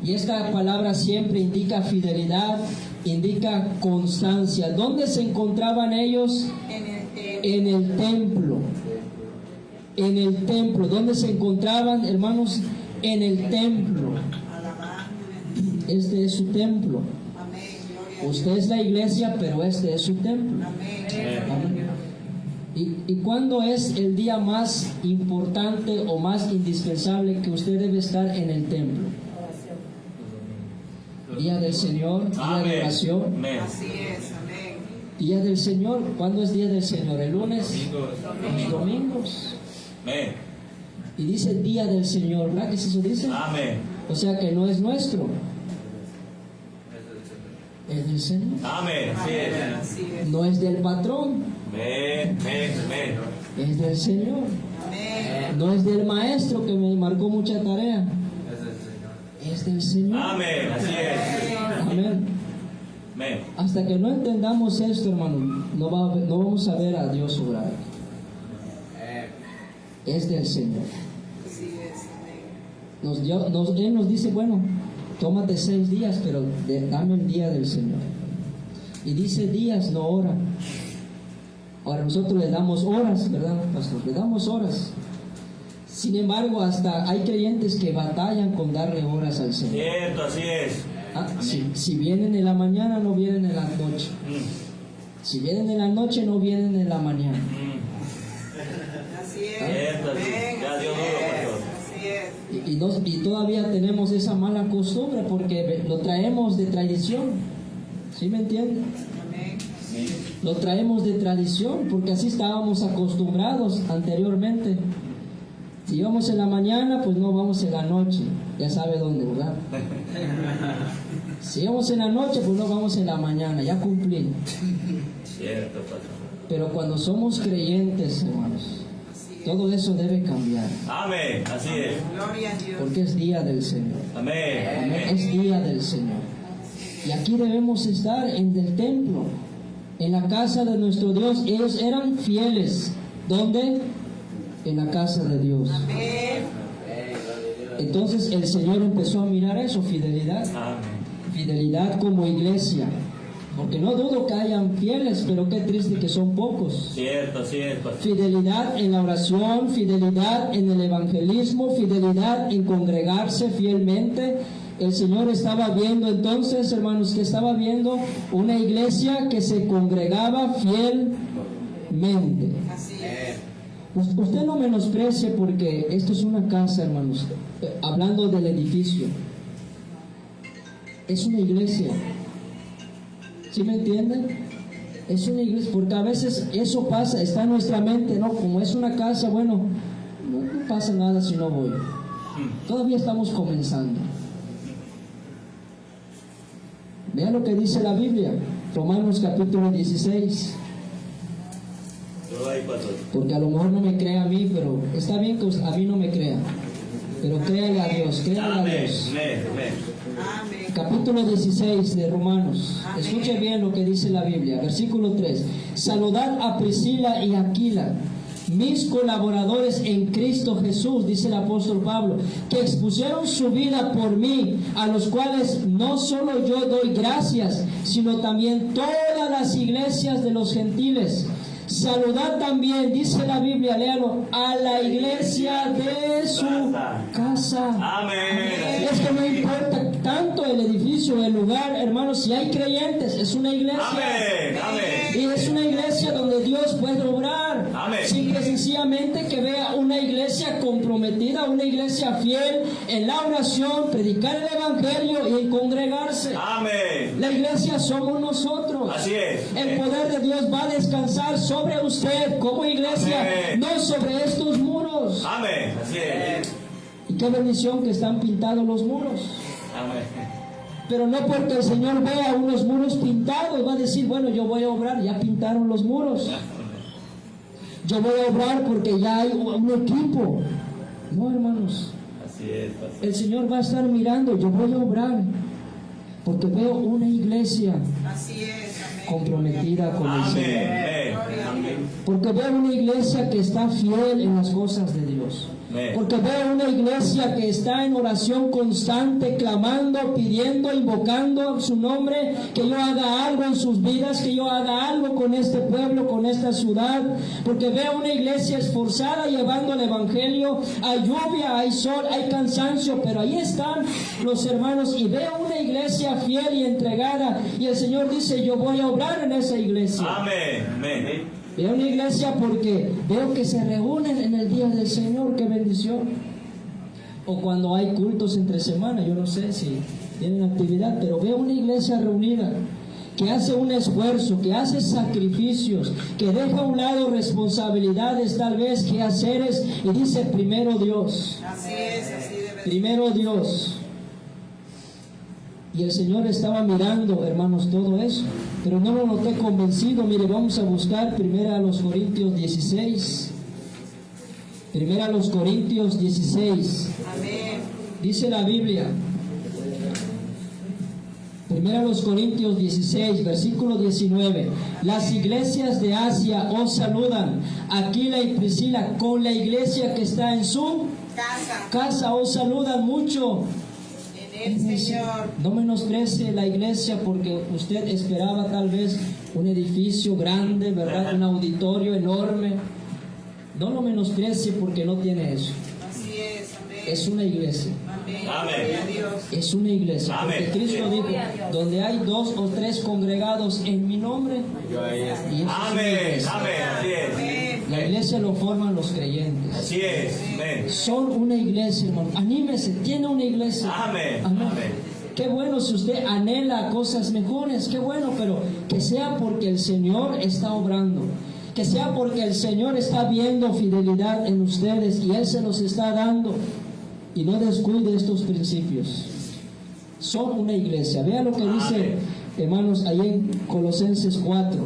Y esta palabra siempre indica fidelidad, indica constancia. ¿Dónde se encontraban ellos? En el templo. En el templo. ¿Dónde se encontraban, hermanos? En el templo. Este es su templo. Usted es la iglesia, pero este es su templo. Amén. ¿Y cuándo es el día más importante o más indispensable que usted debe estar en el templo? Día del Señor, día de oración. Amén. Así es, amén. Día del Señor. ¿Cuándo es día del Señor? ¿El lunes? Los domingos. Amén. Y dice día del Señor, ¿verdad que eso dice? Amén. O sea que no es nuestro, es del Señor. Amén. Así es. Así es. No es del patrón, Amén. Amén. es del Señor. Amén. No es del maestro que me marcó mucha tarea, es del Señor. Amén. Así es. Amén. Amén. Hasta que no entendamos esto, hermano, no vamos a ver a Dios obrar. Es del Señor. Así es, amén. Él nos dice, bueno, tómate 6 días, pero dame el día del Señor. Y dice días, no hora. Ahora nosotros le damos horas, ¿verdad, pastor? Le damos horas. Sin embargo, hasta hay creyentes que batallan con darle horas al Señor. Cierto, así es. Si vienen en la mañana, no vienen en la noche. Si vienen en la noche, no vienen en la mañana. Así es. Cierto, así es. Ya Dios duro, pastor. Así es. Y todavía tenemos esa mala costumbre porque lo traemos de tradición. ¿Sí me entienden? Amén. Lo traemos de tradición porque así estábamos acostumbrados anteriormente. Si vamos en la mañana, pues no vamos en la noche. Ya sabe dónde, ¿verdad? Si vamos en la noche, pues no vamos en la mañana. Ya cumplí. Cierto, pastor. Pero cuando somos creyentes, hermanos, todo eso debe cambiar. Amén. Así es. Gloria a Dios. Porque es día del Señor. Amén. Es día del Señor. Y aquí debemos estar en el templo, en la casa de nuestro Dios. Ellos eran fieles. ¿Dónde? En la casa de Dios. Amén. Entonces el Señor empezó a mirar eso, fidelidad. Amén. Fidelidad como iglesia. Porque no dudo que hayan fieles, pero qué triste que son pocos. Cierto, cierto. Fidelidad en la oración, fidelidad en el evangelismo, fidelidad en congregarse fielmente. El Señor estaba viendo entonces, hermanos, que estaba viendo una iglesia que se congregaba fielmente. Así es. Usted no menosprecie, porque esto es una casa, hermanos. Hablando del edificio, es una iglesia. ¿Sí me entienden? Es una iglesia, porque a veces eso pasa, está en nuestra mente, ¿no? Como es una casa, bueno, no pasa nada si no voy. Todavía estamos comenzando. Vean lo que dice la Biblia, Romanos capítulo 16. Yo ahí, pastor. Porque a lo mejor no me crea a mí, pero está bien que a mí no me crea. Pero créale a Dios, créale a Amén. Dios. Amén. Amén. Amén. Capítulo 16 de Romanos. Amén. Escuche bien lo que dice la Biblia. Versículo 3. Saludad a Priscila y Aquila, mis colaboradores en Cristo Jesús, dice el apóstol Pablo, que expusieron su vida por mí, a los cuales no solo yo doy gracias, sino también todas las iglesias de los gentiles. Saludad también, dice la Biblia, léalo, a la iglesia de su casa. Amén. Es que no importa tanto el edificio, el lugar, hermanos, si hay creyentes, es una iglesia. Amén. Amén. Y es una iglesia donde Dios puede obrar. Amén. Simple y sencillamente que vea una iglesia comprometida, una iglesia fiel en la oración, predicar el evangelio y en congregarse. Amén. La iglesia somos nosotros. Así es. El poder de Dios va a descansar sobre usted como iglesia, Amén. no sobre estos muros. Amén. Así es. Y qué bendición que están pintados los muros. Amén. Pero no porque el Señor vea unos muros pintados va a decir, bueno, yo voy a obrar, ya pintaron los muros. Yo voy a obrar porque ya hay un equipo. No, hermanos. Así es, pastor. El Señor va a estar mirando, yo voy a obrar porque veo una iglesia Así es. Amén. comprometida con el Señor. Amén. Amén. Porque veo una iglesia que está fiel en las cosas de Dios. Amén. Porque veo una iglesia que está en oración constante, clamando, pidiendo, invocando su nombre, que yo haga algo en sus vidas, que yo haga algo con este pueblo, con esta ciudad. Porque veo una iglesia esforzada llevando el evangelio. Hay lluvia, hay sol, hay cansancio, pero ahí están los hermanos. Y veo una iglesia fiel y entregada. Y el Señor dice, yo voy a obrar en esa iglesia. Amén. Amén. Veo una iglesia porque veo que se reúnen en el día del Señor. ¡Qué bendición! O cuando hay cultos entre semana, yo no sé si tienen actividad, pero veo una iglesia reunida que hace un esfuerzo, que hace sacrificios, que deja a un lado responsabilidades, tal vez quehaceres, y dice primero Dios. Así es, así debe ser. Primero Dios. Y el Señor estaba mirando, hermanos, todo eso. Pero no lo noté convencido. Mire, vamos a buscar 1 Corintios 16. 1 Corintios 16. Amén. Dice la Biblia. 1 Corintios 16, versículo 19. Las iglesias de Asia os saludan. Aquila y Priscila, con la iglesia que está en su casa os saludan mucho. En el Señor. No menosprecie la iglesia porque usted esperaba tal vez un edificio grande, ¿verdad? Un auditorio enorme. No lo menosprecie porque no tiene eso. Así es. Amén. Es una iglesia. Amén. Amén. Gloria a Dios. Es una iglesia. Porque Amén. Cristo dijo, donde hay 2 o 3 congregados en mi nombre. Y eso es una Amén. iglesia. Amén. Así es. Amén. La iglesia lo forman los creyentes. Así es. Amén. Son una iglesia, hermano. Anímese, tiene una iglesia. Amén. Amén. Amén. Qué bueno si usted anhela cosas mejores, qué bueno, pero que sea porque el Señor está obrando. que sea porque el Señor está viendo fidelidad en ustedes y Él se los está dando. Y no descuide estos principios. Son una iglesia. Vea lo que dice, hermanos, ahí en Colosenses 4.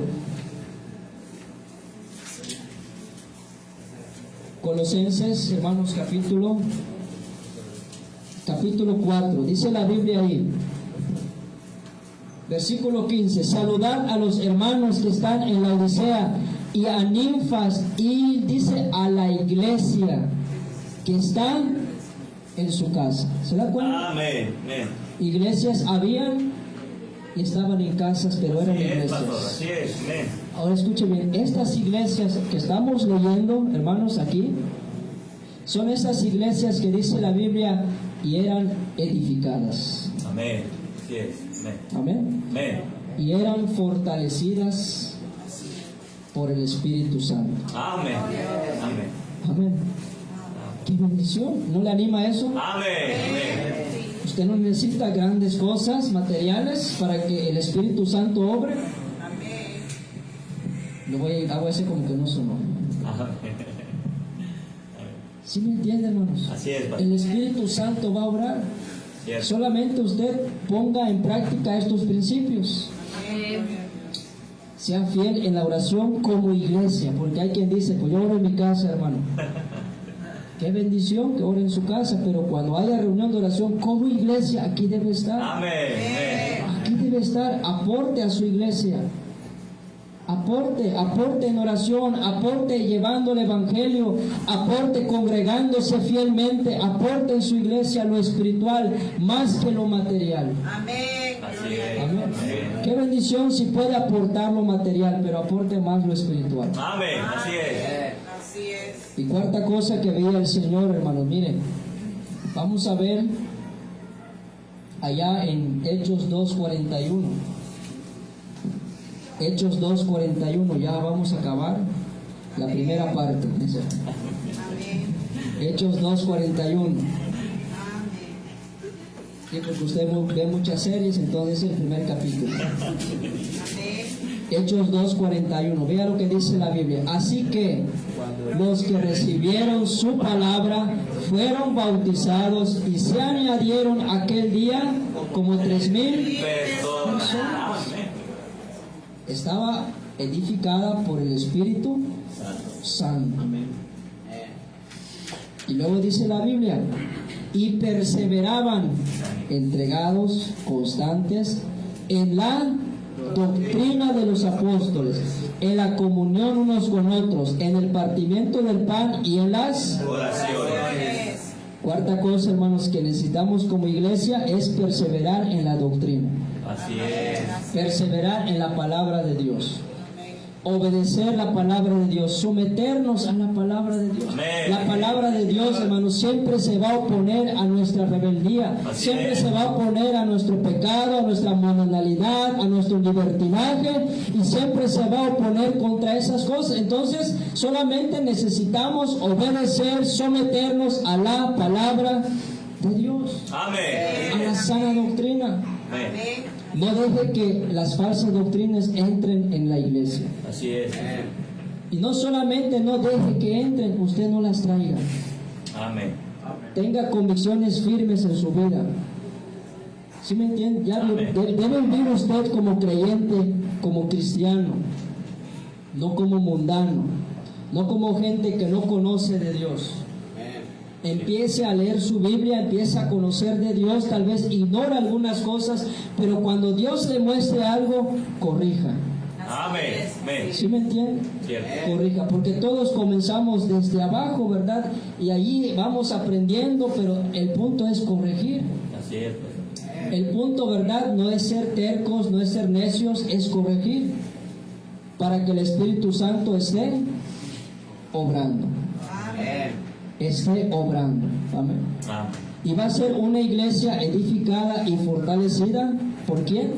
Colosenses, hermanos, capítulo 4. Dice la Biblia ahí, versículo 15: saludad a los hermanos que están en la Odisea y a Ninfas, y dice a la iglesia que están en su casa. ¿Se da cuenta? Amén. Iglesias habían y estaban en casas, pero eran iglesias. Así es. Amén. Ahora escuche bien, estas iglesias que estamos leyendo, hermanos, aquí, son esas iglesias que dice la Biblia y eran edificadas. Amén. Así es. Amén. Amén. Y eran fortalecidas por el Espíritu Santo. Amén. Amén. Amén. ¡Qué bendición! ¿No le anima eso? Amén. Usted no necesita grandes cosas materiales para que el Espíritu Santo obre. Lo voy a hacer como que no sonó. ¿Sí me entiende, hermanos? Así es. El Espíritu Santo va a obrar. Solamente usted ponga en práctica estos principios. Sea fiel en la oración como iglesia, porque hay quien dice, pues yo oro en mi casa, hermano. Qué bendición que ore en su casa, pero cuando haya reunión de oración como iglesia, aquí debe estar. Amén. Aquí debe estar. Aporte a su iglesia. Aporte en oración, aporte llevando el evangelio, aporte congregándose fielmente, aporte en su iglesia lo espiritual más que lo material. Amén. Amén. Qué bendición si puede aportar lo material, pero aporte más lo espiritual. Amén. Así es. Así es. Y cuarta cosa que veía el Señor, hermanos, miren, vamos a ver allá en Hechos 2:41. Hechos 2:41, ya vamos a acabar la primera parte. Hechos 2:41. Sí, porque usted ve muchas series, entonces es el primer capítulo. Hechos 2:41, vea lo que dice la Biblia. Así que los que recibieron su palabra fueron bautizados y se añadieron aquel día como 3,000 personas. Estaba edificada por el Espíritu Santo. Y luego dice la Biblia, y perseveraban entregados, constantes en la doctrina de los apóstoles, en la comunión unos con otros, en el partimiento del pan y en las oraciones. Cuarta cosa, hermanos, que necesitamos como iglesia es perseverar en la doctrina. Así es. Perseverar en la palabra de Dios. Obedecer la palabra de Dios, someternos a la palabra de Dios. Amén. La palabra de Dios, hermanos, siempre se va a oponer a nuestra rebeldía, siempre se va a oponer a nuestro pecado, a nuestra mundanalidad, a nuestro libertinaje, y siempre se va a oponer contra esas cosas. Entonces, solamente necesitamos obedecer, someternos a la palabra de Dios, Amén. a la sana doctrina. Amén. No deje que las falsas doctrinas entren en la iglesia. Así es. Y no solamente no deje que entren, usted no las traiga. Amén. Tenga convicciones firmes en su vida. ¿Sí me entiende? Ya Amén. debe vivir usted como creyente, como cristiano, no como mundano, no como gente que no conoce de Dios. Empiece a leer su Biblia, empiece a conocer de Dios, tal vez ignora algunas cosas, pero cuando Dios le muestre algo, corrija. Amén. Amén. ¿Sí me entiende? Cierto. Corrija, porque todos comenzamos desde abajo, ¿verdad? Y allí vamos aprendiendo, pero el punto es corregir. Así es. El punto, ¿verdad? No es ser tercos, no es ser necios, es corregir para que el Espíritu Santo esté obrando. Esté obrando. Amén. Amén. Y va a ser una iglesia edificada y fortalecida. ¿Por quién?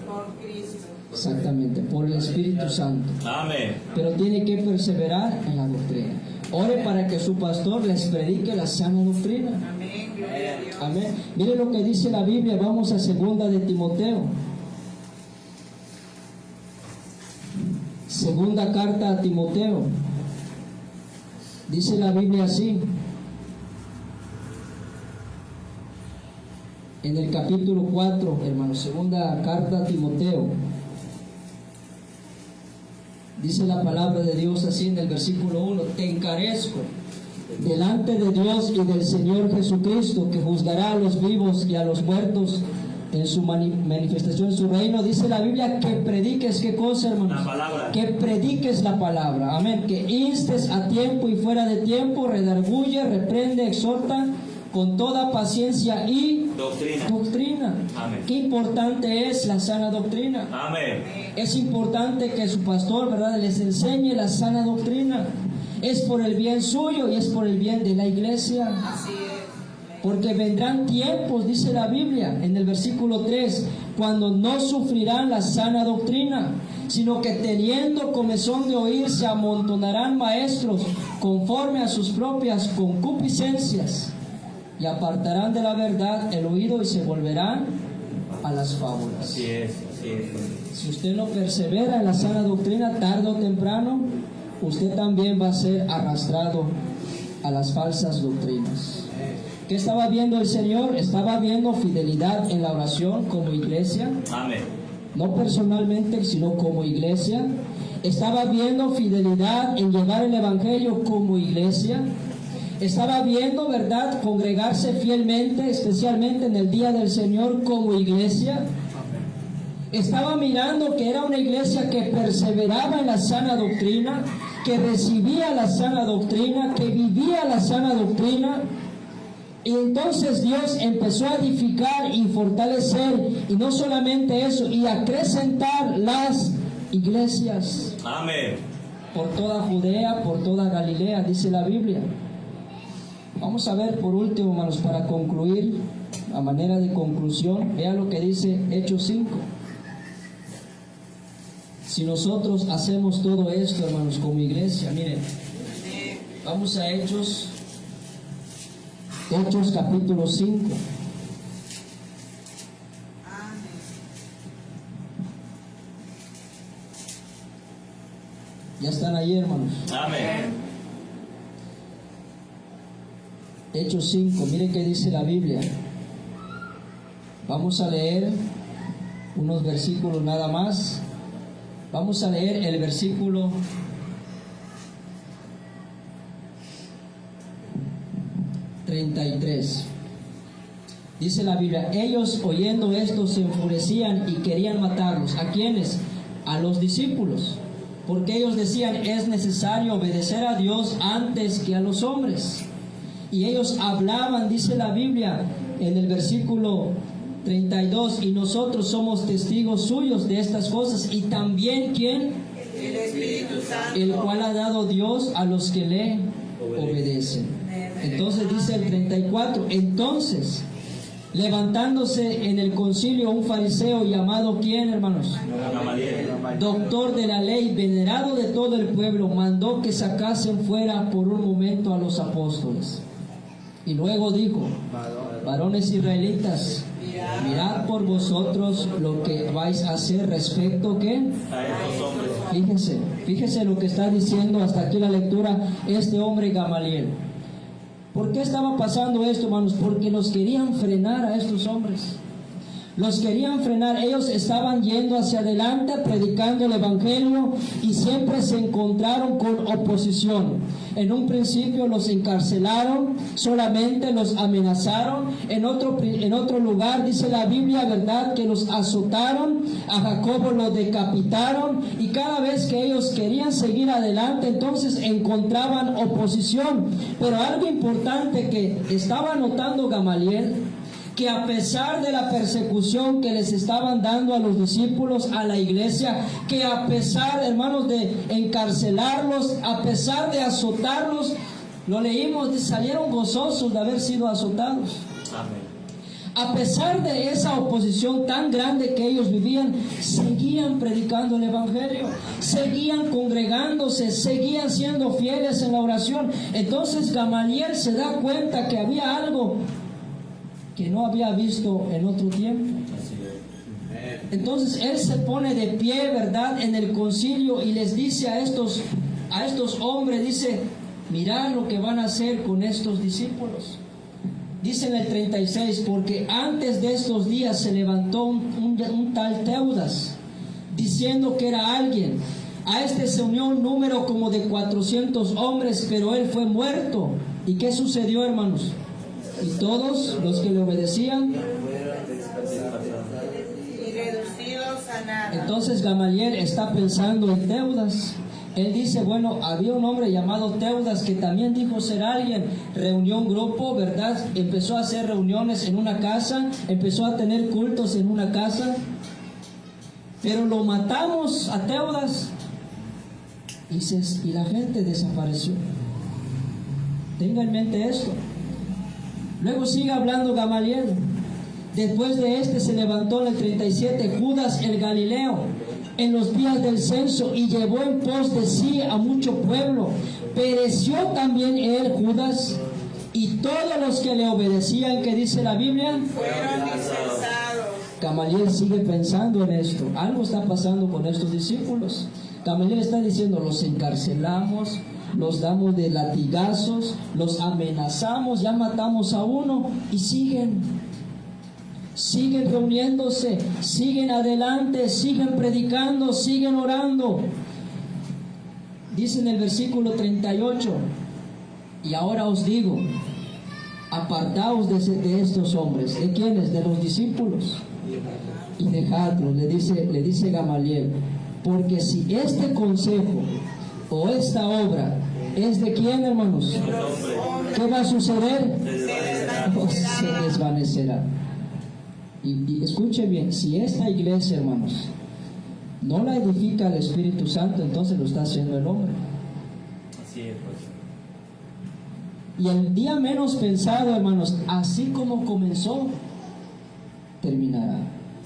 Por Cristo. Exactamente, por el Espíritu Santo. Amén. Pero tiene que perseverar en la doctrina. Ore para que su pastor les predique la sana doctrina. Amén. Gloria a Dios. Amén. Mire lo que dice la Biblia. Vamos a 2 de Timoteo. Segunda carta a Timoteo. Dice la Biblia así, en el capítulo 4, hermanos, segunda carta a Timoteo. Dice la palabra de Dios así en el versículo 1: te encarezco delante de Dios y del Señor Jesucristo, que juzgará a los vivos y a los muertos en su manifestación en su reino. Dice la Biblia que prediques, ¿qué cosa, hermanos? La palabra. Que prediques la palabra, amén. Que instes a tiempo y fuera de tiempo, redarguye, reprende, exhorta con toda paciencia y doctrina. Amén. Qué importante es la sana doctrina. Amén. Es importante que su pastor, ¿verdad?, les enseñe la sana doctrina. Es por el bien suyo y es por el bien de la iglesia. Así es. Porque vendrán tiempos, dice la Biblia en el versículo 3, cuando no sufrirán la sana doctrina, sino que teniendo comezón de oír, se amontonarán maestros conforme a sus propias concupiscencias, y apartarán de la verdad el oído y se volverán a las fábulas. Así es, así es. Si usted no persevera en la sana doctrina, tarde o temprano, usted también va a ser arrastrado a las falsas doctrinas. ¿Qué estaba viendo el Señor? Estaba viendo fidelidad en la oración como iglesia. Amén. No personalmente, sino como iglesia. Estaba viendo fidelidad en llevar el Evangelio como iglesia. Estaba viendo, ¿verdad?, congregarse fielmente, especialmente en el día del Señor como iglesia. Estaba mirando que era una iglesia que perseveraba en la sana doctrina, que recibía la sana doctrina, que vivía la sana doctrina. Y entonces Dios empezó a edificar y fortalecer, y no solamente eso, y acrecentar las iglesias. Amén. Por toda Judea, por toda Galilea, dice la Biblia. Vamos a ver por último, hermanos, para concluir, a manera de conclusión, vea lo que dice Hechos 5. Si nosotros hacemos todo esto, hermanos, como iglesia, miren, vamos a Hechos capítulo 5. Ya están ahí, hermanos. Amén. Hechos 5, miren qué dice la Biblia. Vamos a leer unos versículos nada más. Vamos a leer el versículo 33. Dice la Biblia: ellos oyendo esto se enfurecían y querían matarlos. ¿A quiénes? A los discípulos, porque ellos decían: es necesario obedecer a Dios antes que a los hombres. Y ellos hablaban, dice la Biblia en el versículo 32, y nosotros somos testigos suyos de estas cosas, y también ¿quién? El Espíritu Santo, El cual ha dado Dios a los que le obedecen. Entonces dice el 34, entonces, levantándose en el concilio un fariseo llamado ¿quién, hermanos? Doctor de la ley, venerado de todo el pueblo, mandó que sacasen fuera por un momento a los apóstoles. Y luego dijo: varones israelitas, mirad por vosotros lo que vais a hacer respecto ¿qué? A estos hombres. Fíjese lo que está diciendo hasta aquí la lectura este hombre Gamaliel. ¿Por qué estaba pasando esto, hermanos? Porque los querían frenar a estos hombres. Los querían frenar. Ellos estaban yendo hacia adelante predicando el Evangelio y siempre se encontraron con oposición. En un principio los encarcelaron, solamente los amenazaron. En otro lugar dice la Biblia, ¿verdad?, que los azotaron. A Jacobo lo decapitaron, y cada vez que ellos querían seguir adelante, entonces encontraban oposición. Pero algo importante que estaba notando Gamaliel, que a pesar de la persecución que les estaban dando a los discípulos, a la iglesia, que a pesar, hermanos, de encarcelarlos, a pesar de azotarlos, lo leímos, salieron gozosos de haber sido azotados. Amén. A pesar de esa oposición tan grande que ellos vivían, seguían predicando el Evangelio, seguían congregándose, seguían siendo fieles en la oración. Entonces Gamaliel se da cuenta que había algo que no había visto en otro tiempo. Entonces él se pone de pie, ¿verdad?, en el concilio y les dice a estos hombres, dice, mirad lo que van a hacer con estos discípulos. Dice en el 36, porque antes de estos días se levantó un tal Teudas, diciendo que era alguien. A este se unió un número como de 400 hombres, pero él fue muerto. ¿Y qué sucedió, hermanos? Y todos los que le obedecían, Y reducidos a nada. entonces Gamaliel está pensando en Teudas. Él dice, bueno, había un hombre llamado Teudas que también dijo ser alguien. Reunió un grupo, ¿verdad? Empezó a hacer reuniones en una casa, empezó a tener cultos en una casa. Pero lo matamos a Teudas y la gente desapareció. Tenga en mente esto. Luego sigue hablando Gamaliel. Después de este se levantó en el 37 Judas el Galileo en los días del censo y llevó en pos de sí a mucho pueblo. Pereció también él, Judas, y todos los que le obedecían, que dice la Biblia, Fueron dispersados. Gamaliel sigue pensando en esto. Algo está pasando con estos discípulos. Gamaliel está diciendo, los encarcelamos, los damos de latigazos, los amenazamos, ya matamos a uno y siguen reuniéndose, siguen adelante, siguen predicando, siguen orando. Dice en el versículo 38, y ahora os digo, apartaos de estos hombres. ¿De quiénes? De los discípulos. Y dejadlos, le dice Gamaliel, porque si este consejo o esta obra es de quién, hermanos, ¿qué va a suceder? Se desvanecerá. Y escuche bien, si esta iglesia, hermanos, no la edifica el Espíritu Santo, entonces lo está haciendo el hombre. Así es, pues. Y el día menos pensado, hermanos, así como comenzó, terminará.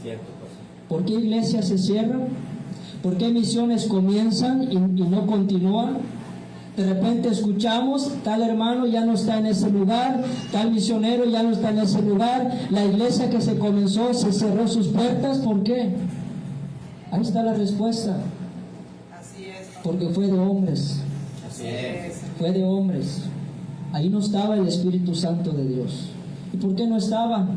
Cierto, pues. ¿Por qué iglesias se cierran? ¿Por qué misiones comienzan y no continúan? De repente escuchamos, tal hermano ya no está en ese lugar, tal misionero ya no está en ese lugar, la iglesia que se comenzó se cerró sus puertas. ¿Por qué? Ahí está la respuesta. Así es. Porque fue de hombres. Así es. Fue de hombres. Ahí no estaba el Espíritu Santo de Dios. ¿Y por qué no estaba?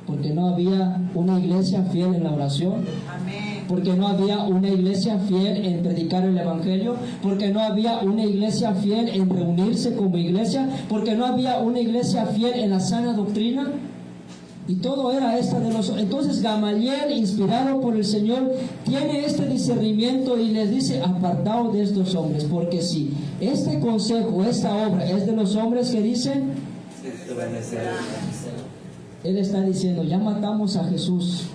Porque no había una iglesia fiel en la oración. Amén. Porque no había una iglesia fiel en predicar el evangelio, porque no había una iglesia fiel en reunirse como iglesia, porque no había una iglesia fiel en la sana doctrina. Y todo era esta de los... Entonces Gamaliel, inspirado por el Señor, tiene este discernimiento y les dice, apartaos de estos hombres, porque si este consejo, esta obra es de los hombres que dicen, él está diciendo, ya matamos a Jesús.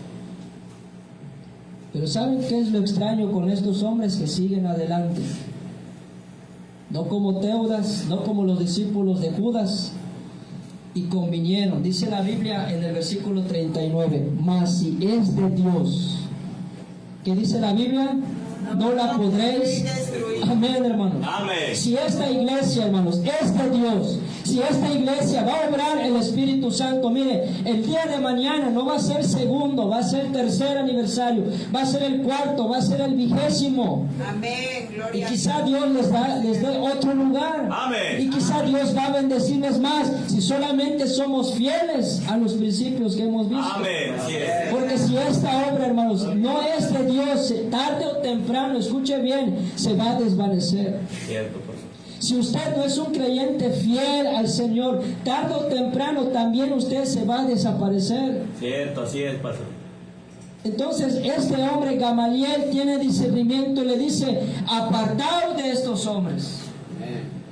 Pero ¿saben qué es lo extraño con estos hombres que siguen adelante? No como Teudas, no como los discípulos de Judas, y convinieron. Dice la Biblia en el versículo 39, mas si es de Dios, ¿qué dice la Biblia? No la podréis destruir. Amén, hermanos. Amén. Si esta iglesia, hermanos, es de Dios, si esta iglesia va a obrar el Espíritu Santo, mire, el día de mañana no va a ser segundo, va a ser tercer aniversario, va a ser el cuarto, va a ser el 20º. Amén. Y Gloria quizá Dios les dé otro lugar. Amén. Y quizá Dios va a bendecirles más si solamente somos fieles a los principios que hemos visto. Amén. Así es. Porque si esta obra, hermanos, no es de Dios, tarde o temprano, escuche bien, se va a desvanecer. Cierto, pues. Si usted no es un creyente fiel al Señor, tarde o temprano también usted se va a desaparecer. Cierto, así es, pastor. Entonces este hombre Gamaliel tiene discernimiento y le dice, apartaos de estos hombres.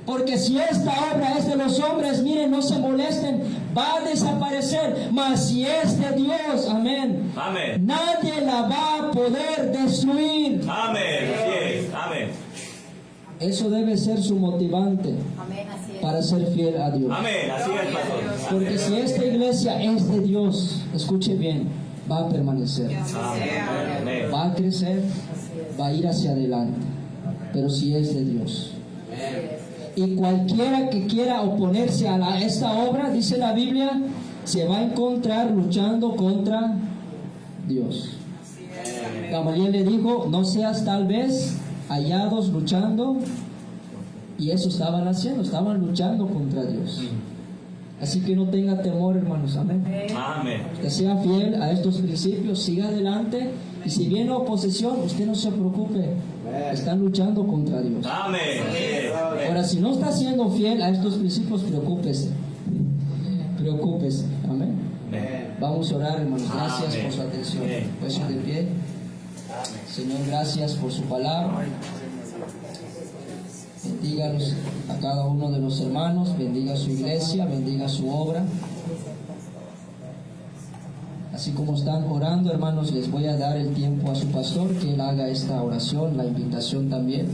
Porque si esta obra es de los hombres, miren, no se molesten, va a desaparecer. Mas si es de Dios, amén, Amén. nadie la va a poder destruir. Amén. Así es. Amén. Eso debe ser su motivante para ser fiel a Dios. Amén. Así es, pastor. Porque si esta iglesia es de Dios, escuche bien, va a permanecer, Amén. va a crecer, va a ir hacia adelante. Pero si es de Dios. Y cualquiera que quiera oponerse a esta obra, dice la Biblia, se va a encontrar luchando contra Dios. Gamaliel le dijo, no seas tal vez hallados luchando, y eso estaban haciendo, estaban luchando contra Dios. Así que no tenga temor, hermanos, amén. Amén. Que sea fiel a estos principios, siga adelante, y si viene oposición, usted no se preocupe, están luchando contra Dios. Amén. Ahora, si no está siendo fiel a estos principios, preocúpese, amén. Vamos a orar, hermanos, gracias por su atención. Puesto de pie. Señor, gracias por su palabra. Bendígalos a cada uno de los hermanos, bendiga su iglesia, bendiga su obra. Así como están orando, hermanos, les voy a dar el tiempo a su pastor que él haga esta oración, la invitación también.